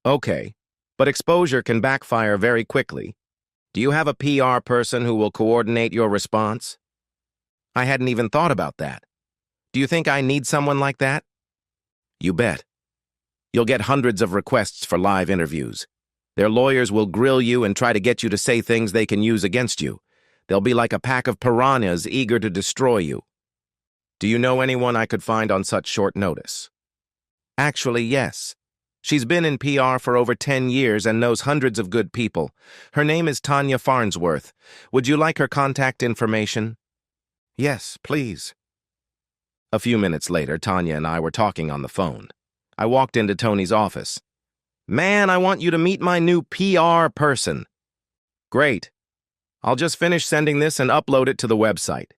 Okay. But exposure can backfire very quickly. Do you have a PR person who will coordinate your response? I hadn't even thought about that. Do you think I need someone like that? You bet. You'll get hundreds of requests for live interviews. Their lawyers will grill you and try to get you to say things they can use against you. They'll be like a pack of piranhas eager to destroy you. Do you know anyone I could find on such short notice? Actually, yes. She's been in PR for over 10 years and knows hundreds of good people. Her name is Tanya Farnsworth. Would you like her contact information? Yes, please. A few minutes later, Tanya and I were talking on the phone. I walked into Tony's office. Man, I want you to meet my new PR person. Great. I'll just finish sending this and upload it to the website.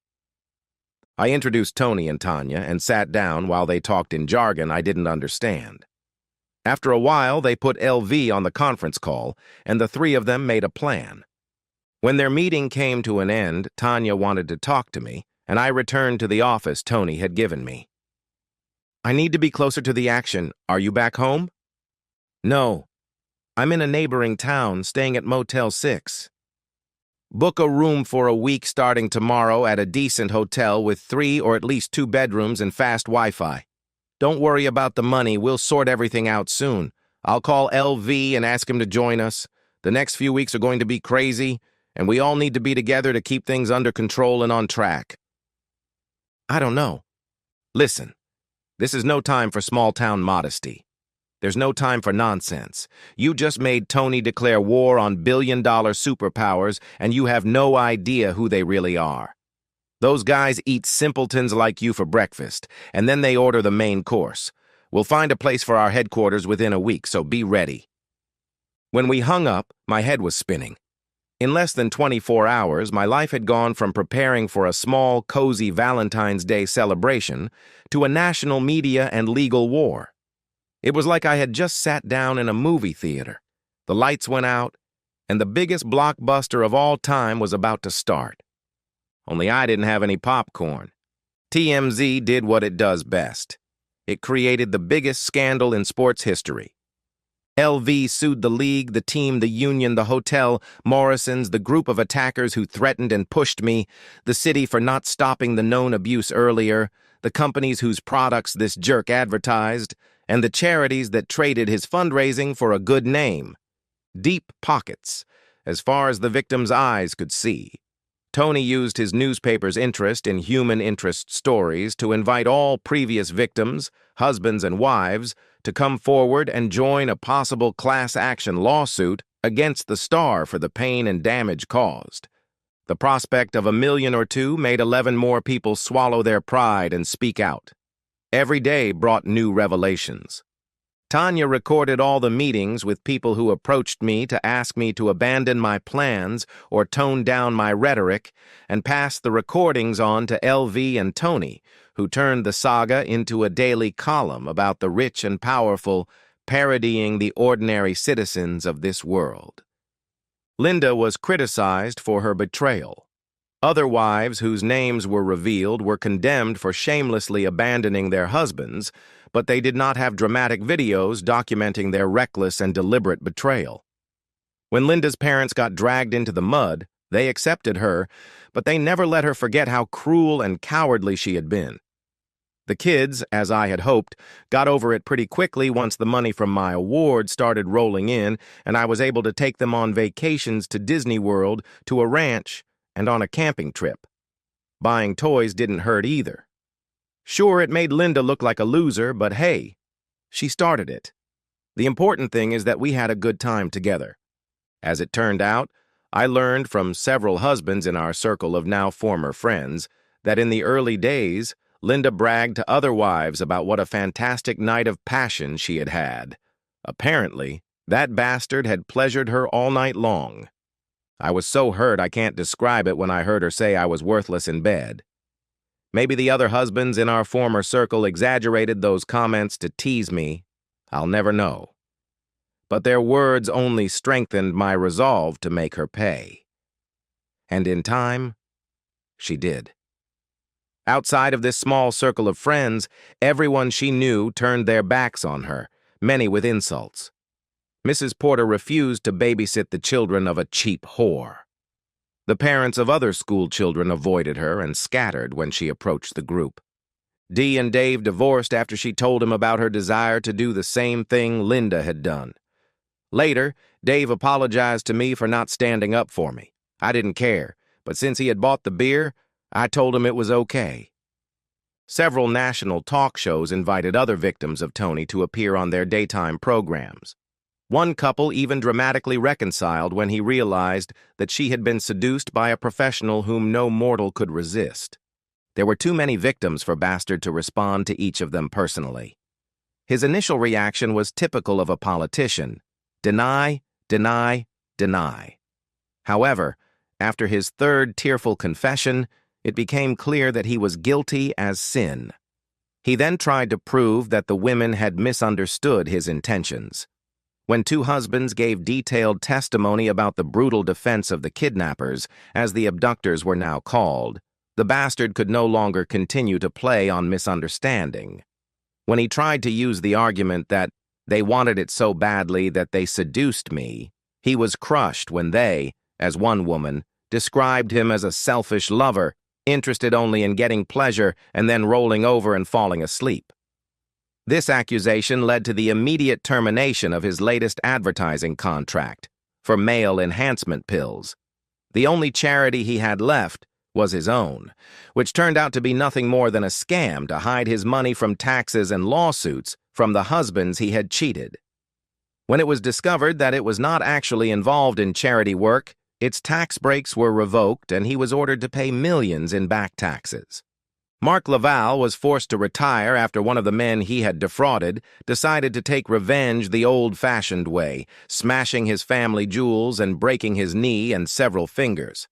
I introduced Tony and Tanya and sat down while they talked in jargon I didn't understand. After a while, they put LV on the conference call, and the three of them made a plan. When their meeting came to an end, Tanya wanted to talk to me, and I returned to the office Tony had given me. I need to be closer to the action. Are you back home? No. I'm in a neighboring town, staying at Motel 6. Book a room for a week starting tomorrow at a decent hotel with 3 or at least 2 bedrooms and fast Wi-Fi. Don't worry about the money. We'll sort everything out soon. I'll call LV and ask him to join us. The next few weeks are going to be crazy, and we all need to be together to keep things under control and on track. I don't know. Listen, this is no time for small-town modesty. There's no time for nonsense. You just made Tony declare war on billion-dollar superpowers, and you have no idea who they really are. Those guys eat simpletons like you for breakfast, and then they order the main course. We'll find a place for our headquarters within a week, so be ready. When we hung up, my head was spinning. In less than 24 hours, my life had gone from preparing for a small, cozy Valentine's Day celebration to a national media and legal war. It was like I had just sat down in a movie theater. The lights went out, and the biggest blockbuster of all time was about to start. Only I didn't have any popcorn. TMZ did what it does best. It created the biggest scandal in sports history. LV sued the league, the team, the union, the hotel, Morrison's, the group of attackers who threatened and pushed me, the city for not stopping the known abuse earlier, the companies whose products this jerk advertised, and the charities that traded his fundraising for a good name. Deep pockets, as far as the victim's eyes could see. Tony used his newspaper's interest in human interest stories to invite all previous victims, husbands and wives, to come forward and join a possible class action lawsuit against the star for the pain and damage caused. The prospect of $1 million or $2 million made 11 more people swallow their pride and speak out. Every day brought new revelations. Tanya recorded all the meetings with people who approached me to ask me to abandon my plans or tone down my rhetoric, and passed the recordings on to LV and Tony, who turned the saga into a daily column about the rich and powerful, parodying the ordinary citizens of this world. Linda was criticized for her betrayal. Other wives whose names were revealed were condemned for shamelessly abandoning their husbands, but they did not have dramatic videos documenting their reckless and deliberate betrayal. When Linda's parents got dragged into the mud, they accepted her, but they never let her forget how cruel and cowardly she had been. The kids, as I had hoped, got over it pretty quickly once the money from my award started rolling in and I was able to take them on vacations to Disney World, to a ranch, and on a camping trip. Buying toys didn't hurt either. Sure, it made Linda look like a loser, but hey, she started it. The important thing is that we had a good time together. As it turned out, I learned from several husbands in our circle of now former friends that in the early days, Linda bragged to other wives about what a fantastic night of passion she had had. Apparently, that bastard had pleasured her all night long. I was so hurt I can't describe it when I heard her say I was worthless in bed. Maybe the other husbands in our former circle exaggerated those comments to tease me. I'll never know. But their words only strengthened my resolve to make her pay. And in time, she did. Outside of this small circle of friends, everyone she knew turned their backs on her, many with insults. Mrs. Porter refused to babysit the children of a cheap whore. The parents of other school children avoided her and scattered when she approached the group. Dee and Dave divorced after she told him about her desire to do the same thing Linda had done. Later, Dave apologized to me for not standing up for me. I didn't care, but since he had bought the beer, I told him it was okay. Several national talk shows invited other victims of Tony to appear on their daytime programs. One couple even dramatically reconciled when he realized that she had been seduced by a professional whom no mortal could resist. There were too many victims for Bastard to respond to each of them personally. His initial reaction was typical of a politician: deny, deny, deny. However, after his third tearful confession, it became clear that he was guilty as sin. He then tried to prove that the women had misunderstood his intentions. When two husbands gave detailed testimony about the brutal defense of the kidnappers, as the abductors were now called, the bastard could no longer continue to play on misunderstanding. When he tried to use the argument that they wanted it so badly that they seduced me, he was crushed when they, as one woman, described him as a selfish lover, interested only in getting pleasure and then rolling over and falling asleep. This accusation led to the immediate termination of his latest advertising contract for male enhancement pills. The only charity he had left was his own, which turned out to be nothing more than a scam to hide his money from taxes and lawsuits from the husbands he had cheated. When it was discovered that it was not actually involved in charity work, its tax breaks were revoked and he was ordered to pay millions in back taxes. Mark Laval was forced to retire after one of the men he had defrauded decided to take revenge the old-fashioned way, smashing his family jewels and breaking his knee and several fingers.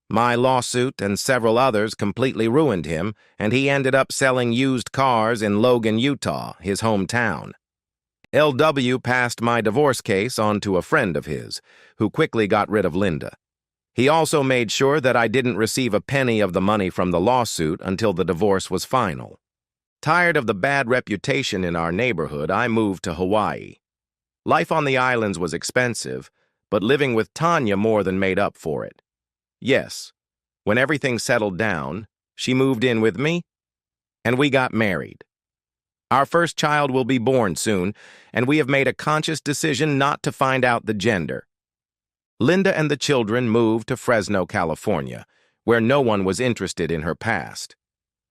My lawsuit and several others completely ruined him, and he ended up selling used cars in Logan, Utah, his hometown. LW passed my divorce case on to a friend of his, who quickly got rid of Linda. He also made sure that I didn't receive a penny of the money from the lawsuit until the divorce was final. Tired of the bad reputation in our neighborhood, I moved to Hawaii. Life on the islands was expensive, but living with Tanya more than made up for it. Yes, when everything settled down, she moved in with me, and we got married. Our first child will be born soon, and we have made a conscious decision not to find out the gender. Linda and the children moved to Fresno, California, where no one was interested in her past.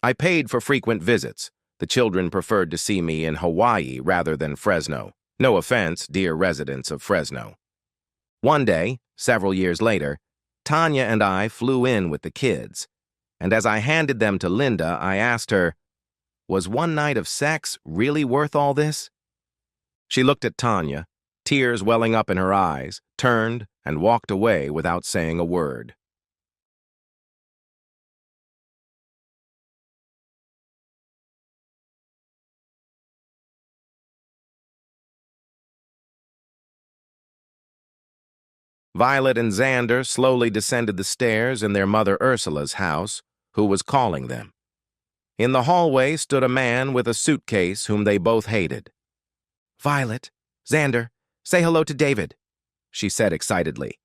I paid for frequent visits. The children preferred to see me in Hawaii rather than Fresno. No offense, dear residents of Fresno. One day, several years later, Tanya and I flew in with the kids, and as I handed them to Linda, I asked her, "Was one night of sex really worth all this?" She looked at Tanya, tears welling up in her eyes, turned, and walked away without saying a word. Violet and Xander slowly descended the stairs in their mother Ursula's house, who was calling them. In the hallway stood a man with a suitcase whom they both hated. "Violet, Xander, say hello to David," she said excitedly.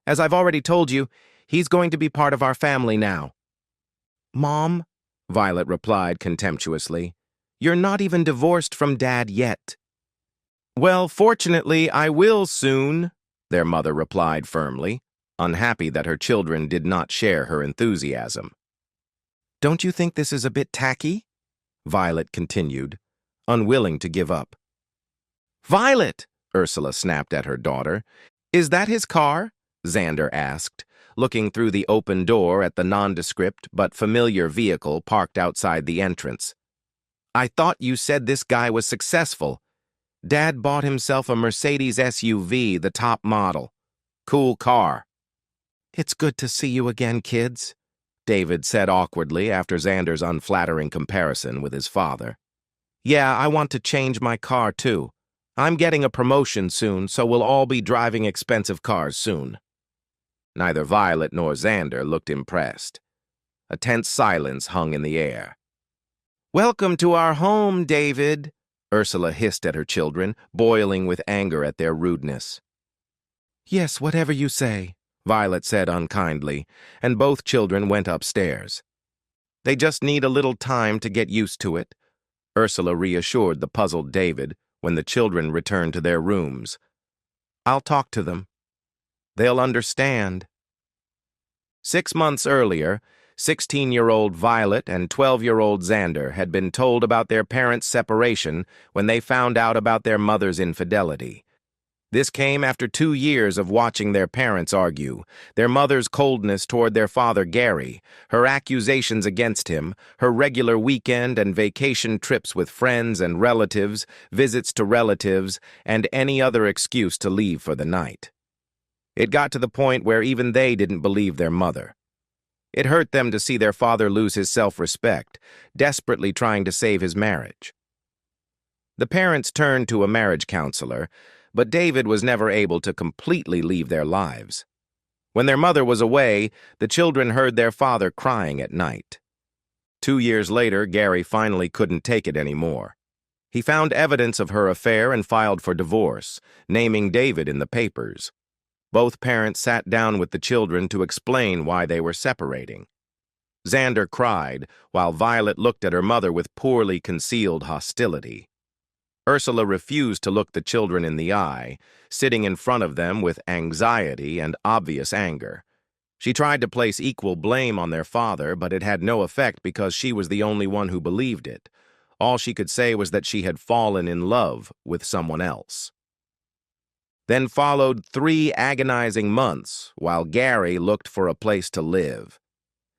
"As I've already told you, he's going to be part of our family now." "Mom," Violet replied contemptuously, "you're not even divorced from Dad yet." "Well, fortunately, I will soon," their mother replied firmly, unhappy that her children did not share her enthusiasm. "Don't you think this is a bit tacky?" Violet continued, unwilling to give up. "Violet!" Ursula snapped at her daughter. "Is that his car?" Xander asked, looking through the open door at the nondescript but familiar vehicle parked outside the entrance. "I thought you said this guy was successful. Dad bought himself a Mercedes SUV, the top model. Cool car." "It's good to see you again, kids," David said awkwardly after Xander's unflattering comparison with his father. "Yeah, I want to change my car too. I'm getting a promotion soon, so we'll all be driving expensive cars soon." Neither Violet nor Xander looked impressed. A tense silence hung in the air. "Welcome to our home, David," Ursula hissed at her children, boiling with anger at their rudeness. "Yes, whatever you say," Violet said unkindly, and both children went upstairs. "They just need a little time to get used to it," Ursula reassured the puzzled David when the children returned to their rooms. "I'll talk to them. They'll understand." 6 months earlier, 16-year-old Violet and 12-year-old Xander had been told about their parents' separation when they found out about their mother's infidelity. This came after 2 years of watching their parents argue, their mother's coldness toward their father Gary, her accusations against him, her regular weekend and vacation trips with friends and relatives, visits to relatives, and any other excuse to leave for the night. It got to the point where even they didn't believe their mother. It hurt them to see their father lose his self-respect, desperately trying to save his marriage. The parents turned to a marriage counselor, but David was never able to completely leave their lives. When their mother was away, the children heard their father crying at night. 2 years later, Gary finally couldn't take it anymore. He found evidence of her affair and filed for divorce, naming David in the papers. Both parents sat down with the children to explain why they were separating. Xander cried, while Violet looked at her mother with poorly concealed hostility. Ursula refused to look the children in the eye, sitting in front of them with anxiety and obvious anger. She tried to place equal blame on their father, but it had no effect because she was the only one who believed it. All she could say was that she had fallen in love with someone else. Then followed 3 agonizing months while Gary looked for a place to live.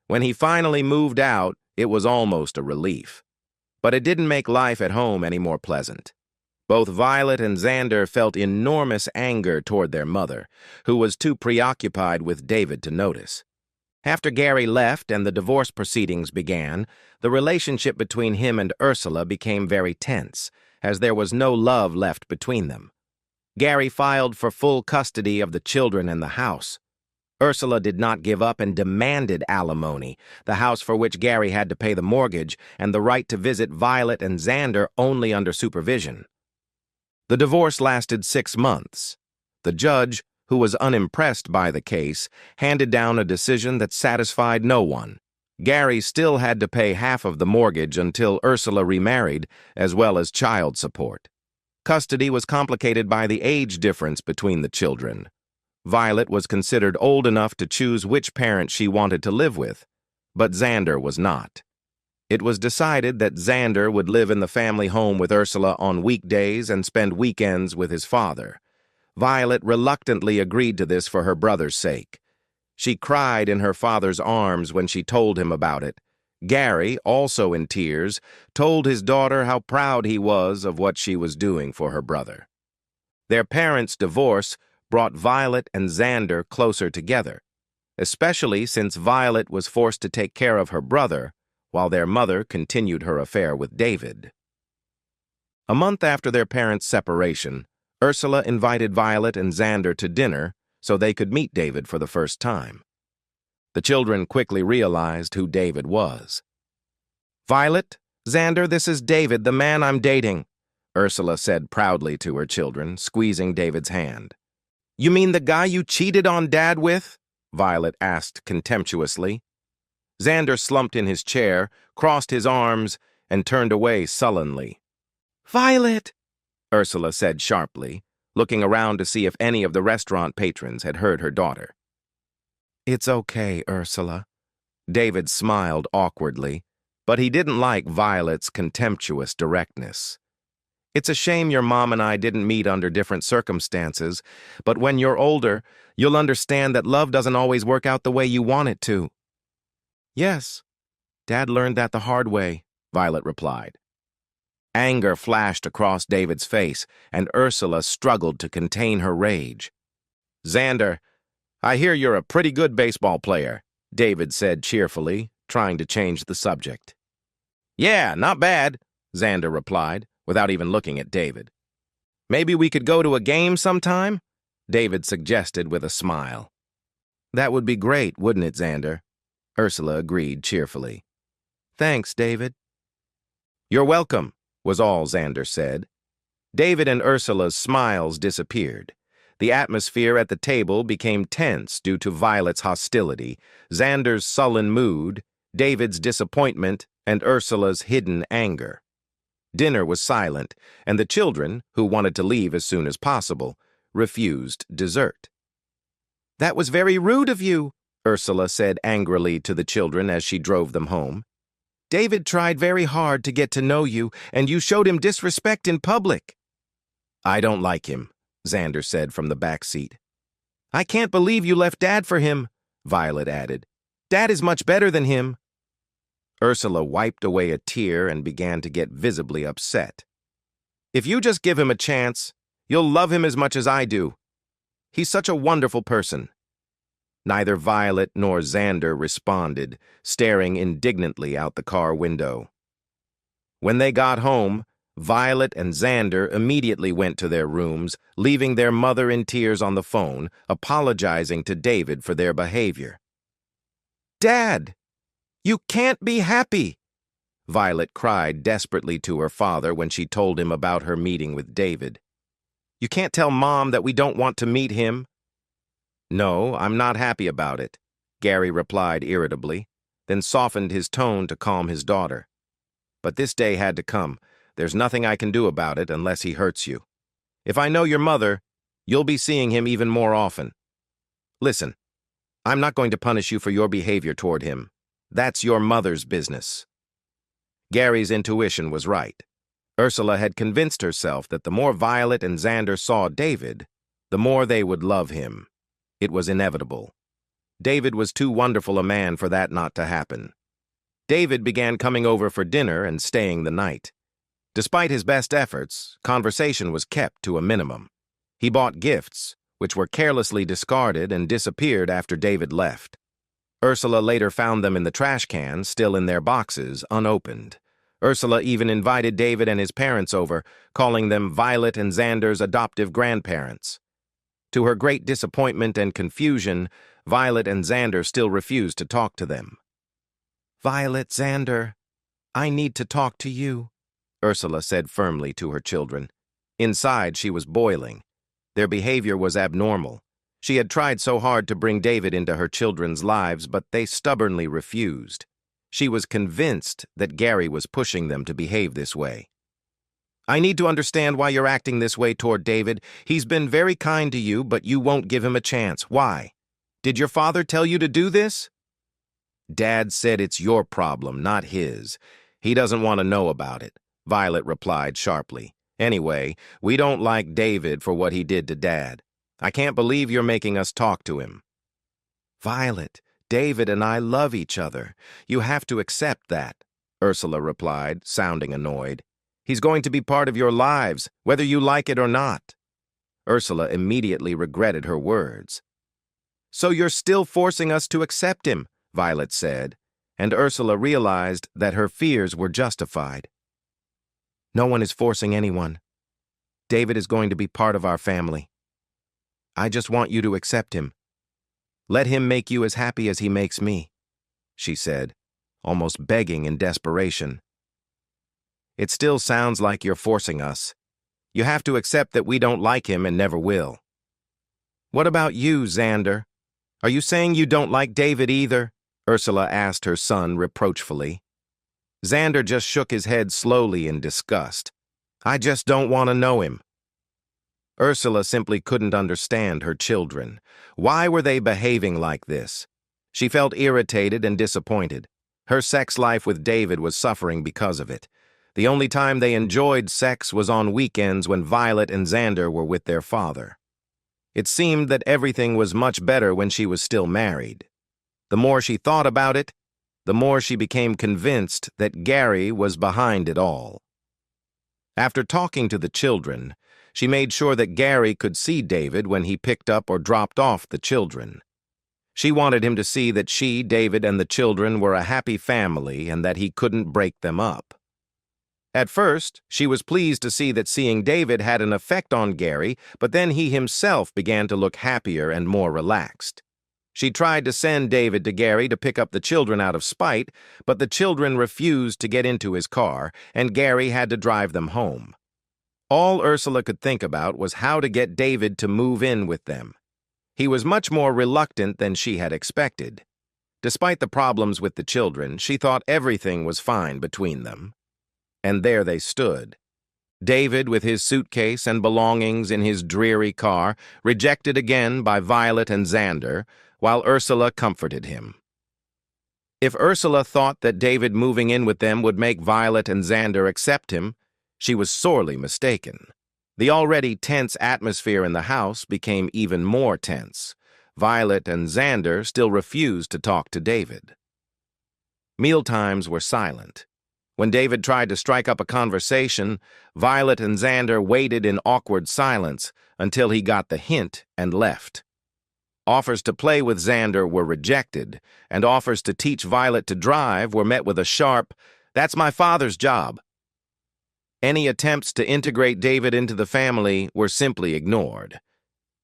When he finally moved out, it was almost a relief. But it didn't make life at home any more pleasant. Both Violet and Xander felt enormous anger toward their mother, who was too preoccupied with David to notice. After Gary left and the divorce proceedings began, the relationship between him and Ursula became very tense, as there was no love left between them. Gary filed for full custody of the children and the house. Ursula did not give up and demanded alimony, the house for which Gary had to pay the mortgage, and the right to visit Violet and Xander only under supervision. The divorce lasted 6 months. The judge, who was unimpressed by the case, handed down a decision that satisfied no one. Gary still had to pay half of the mortgage until Ursula remarried, as well as child support. Custody was complicated by the age difference between the children. Violet was considered old enough to choose which parent she wanted to live with, but Xander was not. It was decided that Xander would live in the family home with Ursula on weekdays and spend weekends with his father. Violet reluctantly agreed to this for her brother's sake. She cried in her father's arms when she told him about it. Gary, also in tears, told his daughter how proud he was of what she was doing for her brother. Their parents' divorce brought Violet and Xander closer together, especially since Violet was forced to take care of her brother while their mother continued her affair with David. A month after their parents' separation, Ursula invited Violet and Xander to dinner so they could meet David for the first time. The children quickly realized who David was. "Violet, Xander, this is David, the man I'm dating," Ursula said proudly to her children, squeezing David's hand. "You mean the guy you cheated on Dad with?" Violet asked contemptuously. Xander slumped in his chair, crossed his arms, and turned away sullenly. "Violet!" Ursula said sharply, looking around to see if any of the restaurant patrons had heard her daughter. "It's okay, Ursula." David smiled awkwardly, but he didn't like Violet's contemptuous directness. "It's a shame your mom and I didn't meet under different circumstances, but when you're older, you'll understand that love doesn't always work out the way you want it to." "Yes, Dad learned that the hard way," Violet replied. Anger flashed across David's face, and Ursula struggled to contain her rage. "Xander, I hear you're a pretty good baseball player," David said cheerfully, trying to change the subject. "Yeah, not bad," Xander replied, without even looking at David. "Maybe we could go to a game sometime?" David suggested with a smile. "That would be great, wouldn't it, Xander?" Ursula agreed cheerfully. "Thanks, David." "You're welcome," was all Xander said. David and Ursula's smiles disappeared. The atmosphere at the table became tense due to Violet's hostility, Xander's sullen mood, David's disappointment, and Ursula's hidden anger. Dinner was silent, and the children, who wanted to leave as soon as possible, refused dessert. "That was very rude of you," Ursula said angrily to the children as she drove them home. "David tried very hard to get to know you, and you showed him disrespect in public." "I don't like him," Xander said from the back seat. "I can't believe you left Dad for him," Violet added. "Dad is much better than him." Ursula wiped away a tear and began to get visibly upset. "If you just give him a chance, you'll love him as much as I do. He's such a wonderful person." Neither Violet nor Xander responded, staring indignantly out the car window. When they got home, Violet and Xander immediately went to their rooms, leaving their mother in tears on the phone, apologizing to David for their behavior. "Dad, you can't be happy!" Violet cried desperately to her father when she told him about her meeting with David. "You can't tell Mom that we don't want to meet him." "No, I'm not happy about it," Gary replied irritably, then softened his tone to calm his daughter. "But this day had to come. There's nothing I can do about it unless he hurts you. If I know your mother, you'll be seeing him even more often. Listen, I'm not going to punish you for your behavior toward him. That's your mother's business." Gary's intuition was right. Ursula had convinced herself that the more Violet and Xander saw David, the more they would love him. It was inevitable. David was too wonderful a man for that not to happen. David began coming over for dinner and staying the night. Despite his best efforts, conversation was kept to a minimum. He bought gifts, which were carelessly discarded and disappeared after David left. Ursula later found them in the trash can, still in their boxes, unopened. Ursula even invited David and his parents over, calling them Violet and Xander's adoptive grandparents. To her great disappointment and confusion, Violet and Xander still refused to talk to them. "Violet, Xander, I need to talk to you," Ursula said firmly to her children. Inside, she was boiling. Their behavior was abnormal. She had tried so hard to bring David into her children's lives, but they stubbornly refused. She was convinced that Gary was pushing them to behave this way. "I need to understand why you're acting this way toward David. He's been very kind to you, but you won't give him a chance. Why? Did your father tell you to do this?" "Dad said it's your problem, not his. He doesn't want to know about it," Violet replied sharply. "Anyway, we don't like David for what he did to Dad. I can't believe you're making us talk to him." "Violet, David and I love each other. You have to accept that," Ursula replied, sounding annoyed. "He's going to be part of your lives, whether you like it or not." Ursula immediately regretted her words. "So you're still forcing us to accept him," Violet said, and Ursula realized that her fears were justified. "No one is forcing anyone. David is going to be part of our family." I just want you to accept him. Let him make you as happy as he makes me, she said, almost begging in desperation. It still sounds like you're forcing us. You have to accept that we don't like him and never will. What about you, Xander? Are you saying you don't like David either? Ursula asked her son reproachfully. Xander just shook his head slowly in disgust. I just don't want to know him. Ursula simply couldn't understand her children. Why were they behaving like this? She felt irritated and disappointed. Her sex life with David was suffering because of it. The only time they enjoyed sex was on weekends when Violet and Xander were with their father. It seemed that everything was much better when she was still married. The more she thought about it, the more she became convinced that Gary was behind it all. After talking to the children, she made sure that Gary could see David when he picked up or dropped off the children. She wanted him to see that she, David, and the children were a happy family and that he couldn't break them up. At first, she was pleased to see that seeing David had an effect on Gary, but then he himself began to look happier and more relaxed. She tried to send David to Gary to pick up the children out of spite, but the children refused to get into his car, and Gary had to drive them home. All Ursula could think about was how to get David to move in with them. He was much more reluctant than she had expected. Despite the problems with the children, she thought everything was fine between them. And there they stood. David with his suitcase and belongings in his dreary car, rejected again by Violet and Xander, while Ursula comforted him. If Ursula thought that David moving in with them would make Violet and Xander accept him, she was sorely mistaken. The already tense atmosphere in the house became even more tense. Violet and Xander still refused to talk to David. Mealtimes were silent. When David tried to strike up a conversation, Violet and Xander waited in awkward silence until he got the hint and left. Offers to play with Xander were rejected, and offers to teach Violet to drive were met with a sharp, "That's my father's job." Any attempts to integrate David into the family were simply ignored.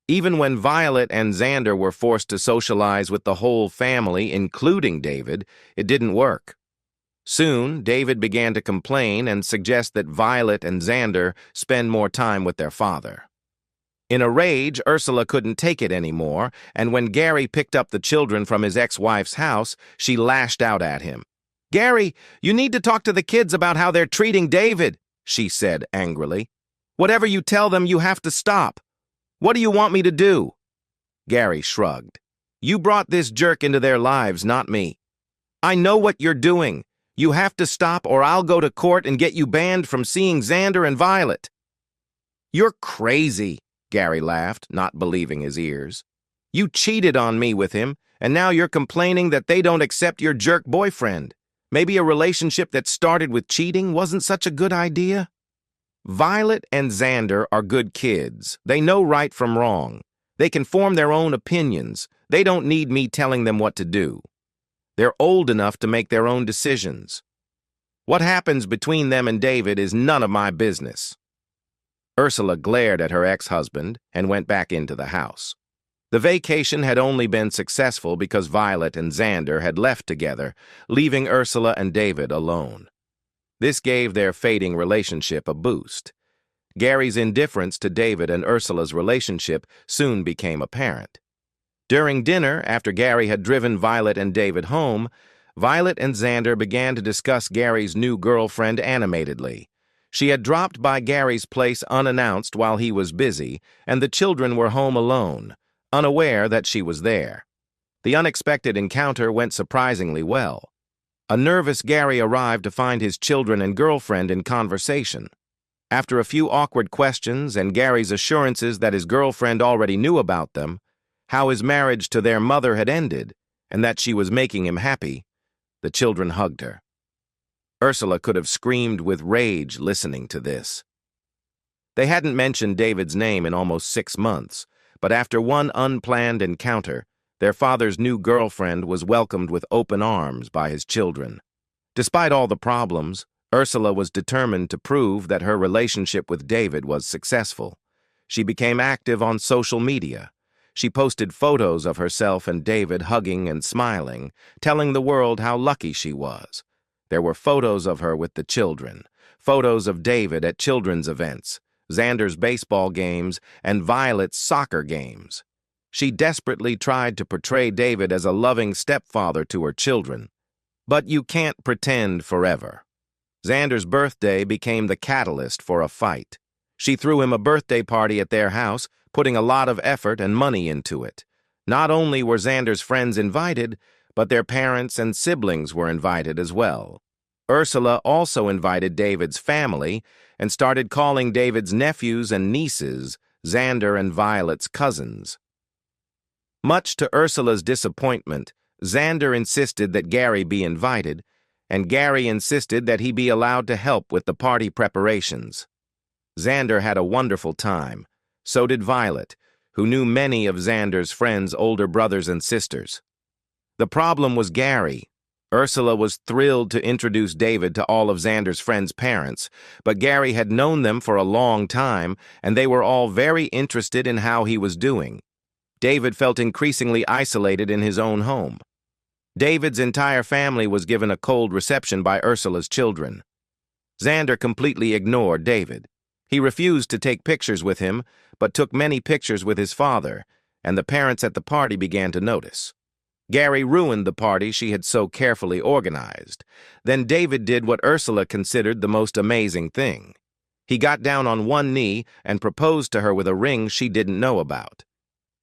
Even when Violet and Xander were forced to socialize with the whole family, including David, it didn't work. Soon, David began to complain and suggest that Violet and Xander spend more time with their father. In a rage, Ursula couldn't take it anymore, and when Gary picked up the children from his ex-wife's house, she lashed out at him. "Gary, you need to talk to the kids about how they're treating David," she said angrily. "Whatever you tell them, you have to stop. What do you want me to do?" Gary shrugged. "You brought this jerk into their lives, not me. I know what you're doing. You have to stop or I'll go to court and get you banned from seeing Xander and Violet." "You're crazy," Gary laughed, not believing his ears. "You cheated on me with him, and now you're complaining that they don't accept your jerk boyfriend. Maybe a relationship that started with cheating wasn't such a good idea?" "Violet and Xander are good kids. They know right from wrong. They can form their own opinions. They don't need me telling them what to do. They're old enough to make their own decisions. What happens between them and David is none of my business." Ursula glared at her ex-husband and went back into the house. The vacation had only been successful because Violet and Xander had left together, leaving Ursula and David alone. This gave their fading relationship a boost. Gary's indifference to David and Ursula's relationship soon became apparent. During dinner, after Gary had driven Violet and David home, Violet and Xander began to discuss Gary's new girlfriend animatedly. She had dropped by Gary's place unannounced while he was busy, and the children were home alone, unaware that she was there. The unexpected encounter went surprisingly well. A nervous Gary arrived to find his children and girlfriend in conversation. After a few awkward questions and Gary's assurances that his girlfriend already knew about them, how his marriage to their mother had ended, and that she was making him happy, the children hugged her. Ursula could have screamed with rage listening to this. They hadn't mentioned David's name in almost 6 months, but after one unplanned encounter, their father's new girlfriend was welcomed with open arms by his children. Despite all the problems, Ursula was determined to prove that her relationship with David was successful. She became active on social media, She posted photos of herself and David hugging and smiling, telling the world how lucky she was. There were photos of her with the children, photos of David at children's events, Xander's baseball games, and Violet's soccer games. She desperately tried to portray David as a loving stepfather to her children. But you can't pretend forever. Xander's birthday became the catalyst for a fight. She threw him a birthday party at their house, putting a lot of effort and money into it. Not only were Xander's friends invited, but their parents and siblings were invited as well. Ursula also invited David's family and started calling David's nephews and nieces Xander and Violet's cousins. Much to Ursula's disappointment, Xander insisted that Gary be invited, and Gary insisted that he be allowed to help with the party preparations. Xander had a wonderful time. So did Violet, who knew many of Xander's friends' older brothers and sisters. The problem was Gary. Ursula was thrilled to introduce David to all of Xander's friends' parents, but Gary had known them for a long time, and they were all very interested in how he was doing. David felt increasingly isolated in his own home. David's entire family was given a cold reception by Ursula's children. Xander completely ignored David. He refused to take pictures with him, but took many pictures with his father, and the parents at the party began to notice. Gary ruined the party she had so carefully organized. Then David did what Ursula considered the most amazing thing. He got down on one knee and proposed to her with a ring she didn't know about.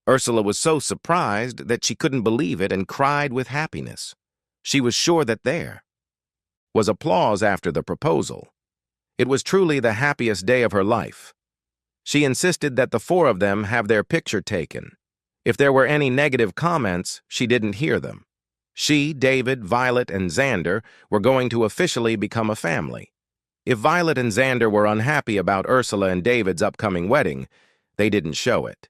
Ursula was so surprised that she couldn't believe it and cried with happiness. She was sure that there was applause after the proposal. It was truly the happiest day of her life. She insisted that the four of them have their picture taken. If there were any negative comments, she didn't hear them. She, David, Violet, and Xander were going to officially become a family. If Violet and Xander were unhappy about Ursula and David's upcoming wedding, they didn't show it.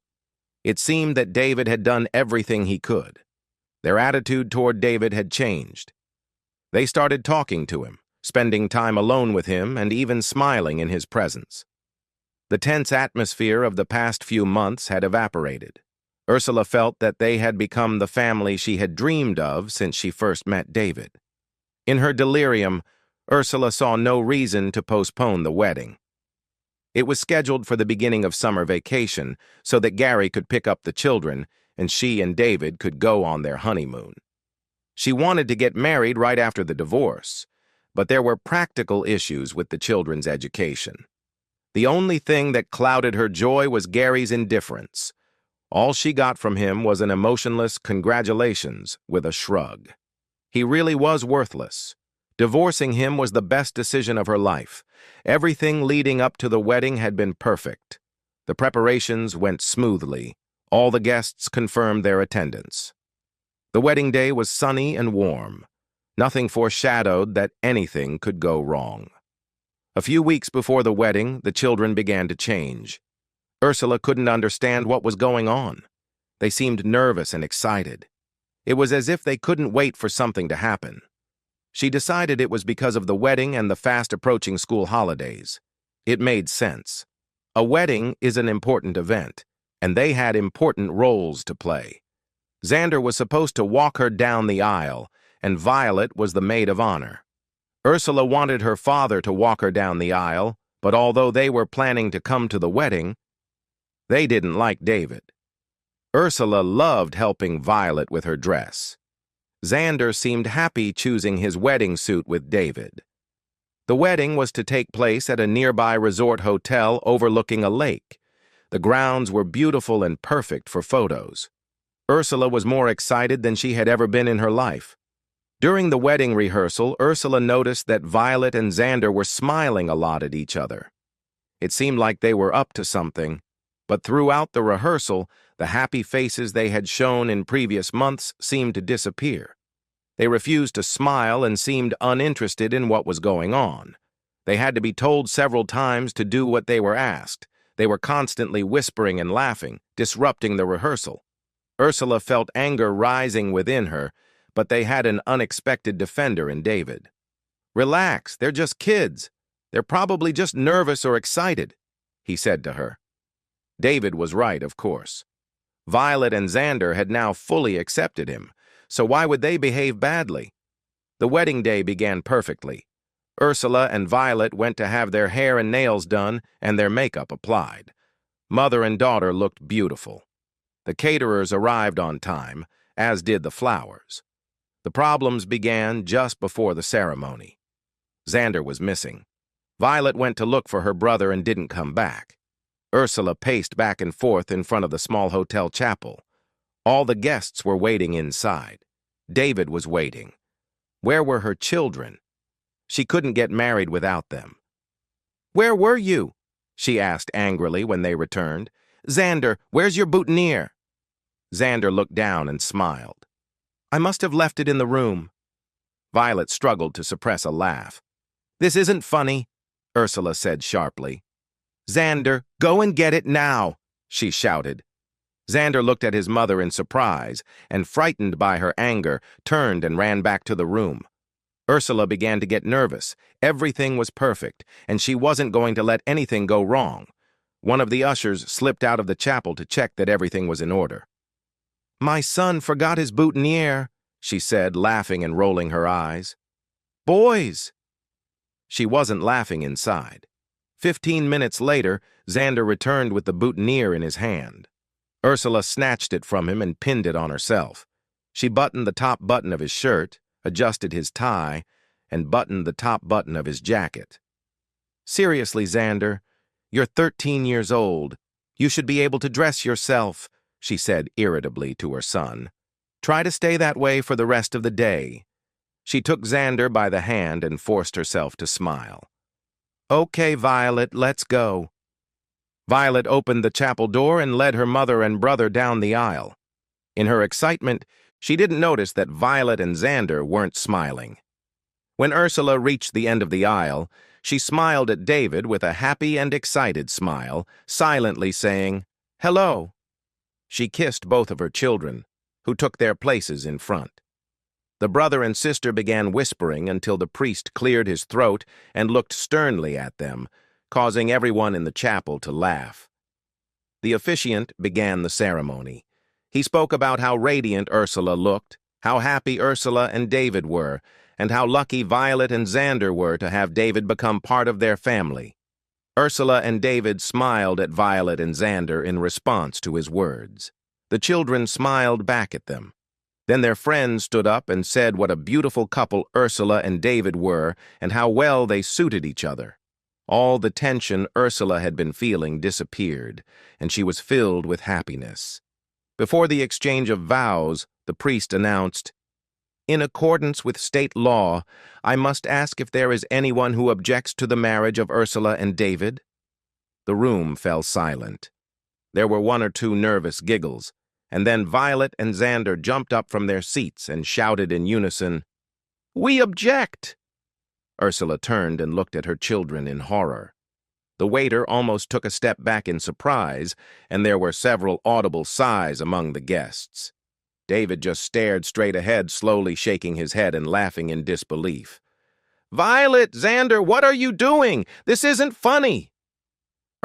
It seemed that David had done everything he could. Their attitude toward David had changed. They started talking to him, spending time alone with him, and even smiling in his presence. The tense atmosphere of the past few months had evaporated. Ursula felt that they had become the family she had dreamed of since she first met David. In her delirium, Ursula saw no reason to postpone the wedding. It was scheduled for the beginning of summer vacation so that Gary could pick up the children and she and David could go on their honeymoon. She wanted to get married right after the divorce, but there were practical issues with the children's education. The only thing that clouded her joy was Gary's indifference. All she got from him was an emotionless congratulations with a shrug. He really was worthless. Divorcing him was the best decision of her life. Everything leading up to the wedding had been perfect. The preparations went smoothly. All the guests confirmed their attendance. The wedding day was sunny and warm. Nothing foreshadowed that anything could go wrong. A few weeks before the wedding, the children began to change. Ursula couldn't understand what was going on. They seemed nervous and excited. It was as if they couldn't wait for something to happen. She decided it was because of the wedding and the fast-approaching school holidays. It made sense. A wedding is an important event, and they had important roles to play. Xander was supposed to walk her down the aisle, and Violet was the maid of honor. Ursula wanted her father to walk her down the aisle, but although they were planning to come to the wedding, they didn't like David. Ursula loved helping Violet with her dress. Xander seemed happy choosing his wedding suit with David. The wedding was to take place at a nearby resort hotel overlooking a lake. The grounds were beautiful and perfect for photos. Ursula was more excited than she had ever been in her life. During the wedding rehearsal, Ursula noticed that Violet and Xander were smiling a lot at each other. It seemed like they were up to something, but throughout the rehearsal, the happy faces they had shown in previous months seemed to disappear. They refused to smile and seemed uninterested in what was going on. They had to be told several times to do what they were asked. They were constantly whispering and laughing, disrupting the rehearsal. Ursula felt anger rising within her, but they had an unexpected defender in David. "Relax, they're just kids. They're probably just nervous or excited," he said to her. David was right, of course. Violet and Xander had now fully accepted him, so why would they behave badly? The wedding day began perfectly. Ursula and Violet went to have their hair and nails done and their makeup applied. Mother and daughter looked beautiful. The caterers arrived on time, as did the flowers. The problems began just before the ceremony. Xander was missing. Violet went to look for her brother and didn't come back. Ursula paced back and forth in front of the small hotel chapel. All the guests were waiting inside. David was waiting. Where were her children? She couldn't get married without them. "Where were you?" she asked angrily when they returned. "Xander, where's your boutonniere?" Xander looked down and smiled. "I must have left it in the room." Violet struggled to suppress a laugh. "This isn't funny," Ursula said sharply. "Xander, go and get it now," she shouted. Xander looked at his mother in surprise and, frightened by her anger, turned and ran back to the room. Ursula began to get nervous. Everything was perfect, and she wasn't going to let anything go wrong. One of the ushers slipped out of the chapel to check that everything was in order. "My son forgot his boutonniere," she said, laughing and rolling her eyes. "Boys!" She wasn't laughing inside. 15 minutes later, Xander returned with the boutonniere in his hand. Ursula snatched it from him and pinned it on herself. She buttoned the top button of his shirt, adjusted his tie, and buttoned the top button of his jacket. "Seriously, Xander, you're 13 years old. You should be able to dress yourself," she said irritably to her son. "Try to stay that way for the rest of the day." She took Xander by the hand and forced herself to smile. "Okay, Violet, let's go." Violet opened the chapel door and led her mother and brother down the aisle. In her excitement, she didn't notice that Violet and Xander weren't smiling. When Ursula reached the end of the aisle, she smiled at David with a happy and excited smile, silently saying, "Hello." She kissed both of her children, who took their places in front. The brother and sister began whispering until the priest cleared his throat and looked sternly at them, causing everyone in the chapel to laugh. The officiant began the ceremony. He spoke about how radiant Ursula looked, how happy Ursula and David were, and how lucky Violet and Xander were to have David become part of their family. Ursula and David smiled at Violet and Xander in response to his words. The children smiled back at them. Then their friends stood up and said what a beautiful couple Ursula and David were and how well they suited each other. All the tension Ursula had been feeling disappeared, and she was filled with happiness. Before the exchange of vows, the priest announced, "In accordance with state law, I must ask if there is anyone who objects to the marriage of Ursula and David." The room fell silent. There were one or two nervous giggles, and then Violet and Xander jumped up from their seats and shouted in unison, "We object!" Ursula turned and looked at her children in horror. The waiter almost took a step back in surprise, and there were several audible sighs among the guests. David just stared straight ahead, slowly shaking his head and laughing in disbelief. "Violet, Xander, what are you doing? This isn't funny!"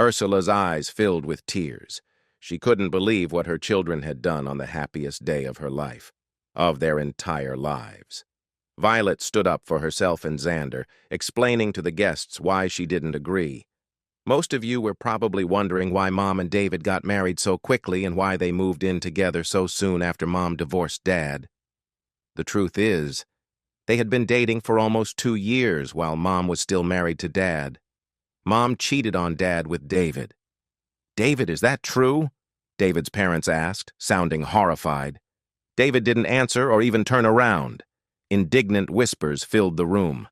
Ursula's eyes filled with tears. She couldn't believe what her children had done on the happiest day of her life, of their entire lives. Violet stood up for herself and Xander, explaining to the guests why she didn't agree. "Most of you were probably wondering why Mom and David got married so quickly and why they moved in together so soon after Mom divorced Dad. The truth is, they had been dating for almost 2 years while Mom was still married to Dad. Mom cheated on Dad with David." "David, is that true?" David's parents asked, sounding horrified. David didn't answer or even turn around. Indignant whispers filled the room.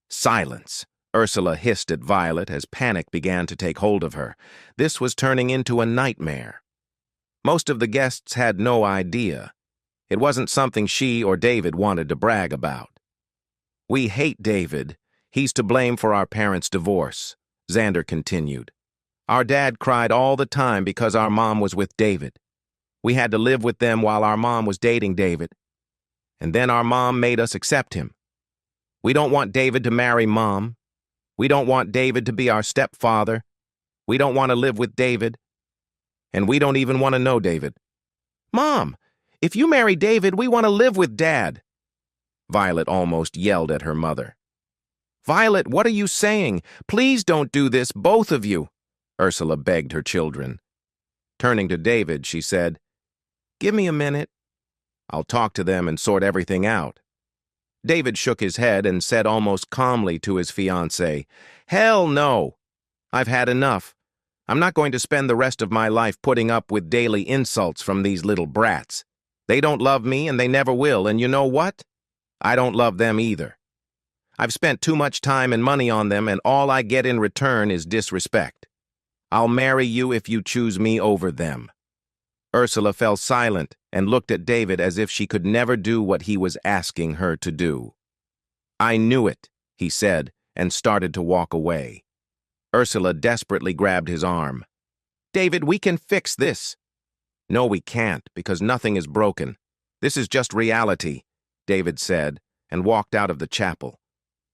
"Silence," Ursula hissed at Violet as panic began to take hold of her. This was turning into a nightmare. Most of the guests had no idea. It wasn't something she or David wanted to brag about. "We hate David. He's to blame for our parents' divorce," Xander continued. "Our dad cried all the time because our mom was with David. We had to live with them while our mom was dating David. And then our mom made us accept him. We don't want David to marry Mom. We don't want David to be our stepfather. We don't want to live with David. And we don't even want to know David." Mom, if you marry David, we want to live with Dad. Violet almost yelled at her mother. Violet, what are you saying? Please don't do this, both of you, Ursula begged her children. Turning to David, she said, Give me a minute. I'll talk to them and sort everything out. David shook his head and said almost calmly to his fiancée, Hell no! I've had enough. I'm not going to spend the rest of my life putting up with daily insults from these little brats. They don't love me and they never will, and you know what? I don't love them either. I've spent too much time and money on them, and all I get in return is disrespect. I'll marry you if you choose me over them. Ursula fell silent and looked at David as if she could never do what he was asking her to do. I knew it, he said, and started to walk away. Ursula desperately grabbed his arm. David, we can fix this. No, we can't, because nothing is broken. This is just reality, David said, and walked out of the chapel.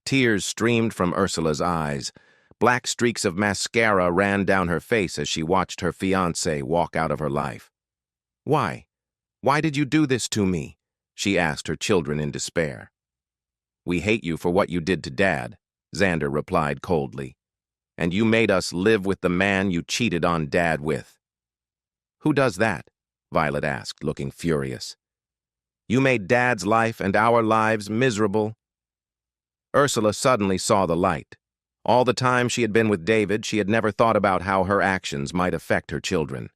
Tears streamed from Ursula's eyes. Black streaks of mascara ran down her face as she watched her fiancé walk out of her life. Why? Why did you do this to me? She asked her children in despair. We hate you for what you did to Dad, Xander replied coldly. And you made us live with the man you cheated on Dad with. Who does that? Violet asked, looking furious. You made Dad's life and our lives miserable. Ursula suddenly saw the light. All the time she had been with David, she had never thought about how her actions might affect her children.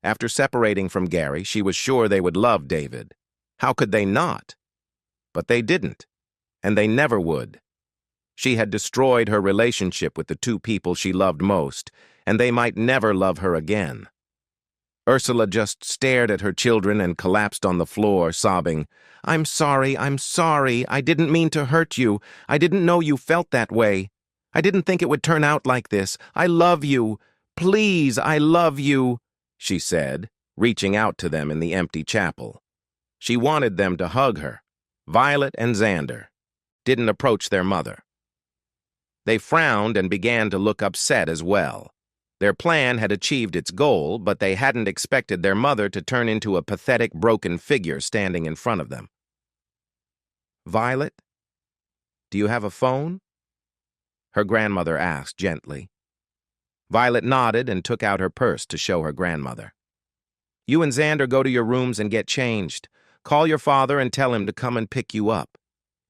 After separating from Gary, she was sure they would love David. How could they not? But they didn't, and they never would. She had destroyed her relationship with the two people she loved most, and they might never love her again. Ursula just stared at her children and collapsed on the floor, sobbing, I'm sorry, I didn't mean to hurt you. I didn't know you felt that way. I didn't think it would turn out like this. I love you. Please, I love you, she said, reaching out to them in the empty chapel. She wanted them to hug her. Violet and Xander didn't approach their mother. They frowned and began to look upset as well. Their plan had achieved its goal, but they hadn't expected their mother to turn into a pathetic, broken figure standing in front of them. Violet, do you have a phone? Her grandmother asked gently. Violet nodded and took out her purse to show her grandmother. You and Xander go to your rooms and get changed. Call your father and tell him to come and pick you up.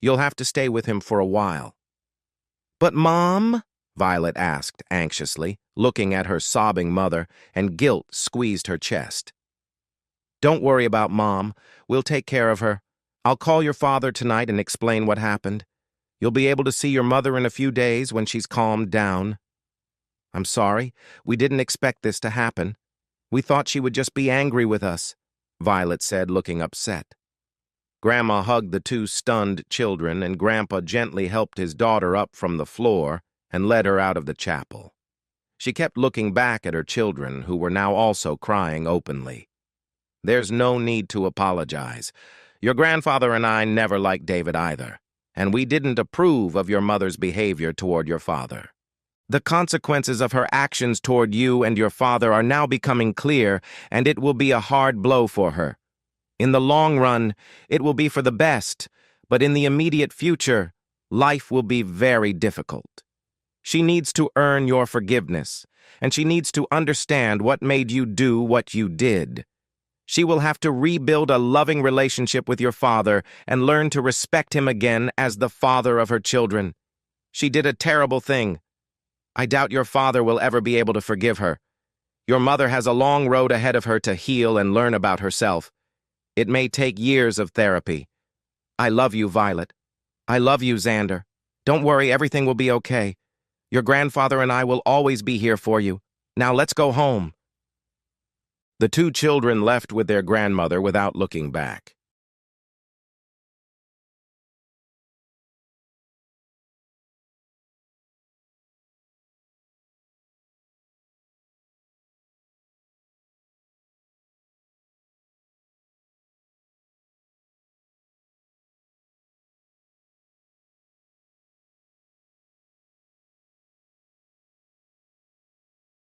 You'll have to stay with him for a while. But Mom? Violet asked anxiously, looking at her sobbing mother, and guilt squeezed her chest. Don't worry about Mom. We'll take care of her. I'll call your father tonight and explain what happened. You'll be able to see your mother in a few days when she's calmed down. I'm sorry. We didn't expect this to happen. We thought she would just be angry with us, Violet said, looking upset. Grandma hugged the two stunned children, and Grandpa gently helped his daughter up from the floor and led her out of the chapel. She kept looking back at her children, who were now also crying openly. There's no need to apologize. Your grandfather and I never liked David either, and we didn't approve of your mother's behavior toward your father. The consequences of her actions toward you and your father are now becoming clear, and it will be a hard blow for her. In the long run, it will be for the best, but in the immediate future, life will be very difficult. She needs to earn your forgiveness, and she needs to understand what made you do what you did. She will have to rebuild a loving relationship with your father and learn to respect him again as the father of her children. She did a terrible thing. I doubt your father will ever be able to forgive her. Your mother has a long road ahead of her to heal and learn about herself. It may take years of therapy. I love you, Violet. I love you, Xander. Don't worry, everything will be okay. Your grandfather and I will always be here for you. Now let's go home. The two children left with their grandmother without looking back.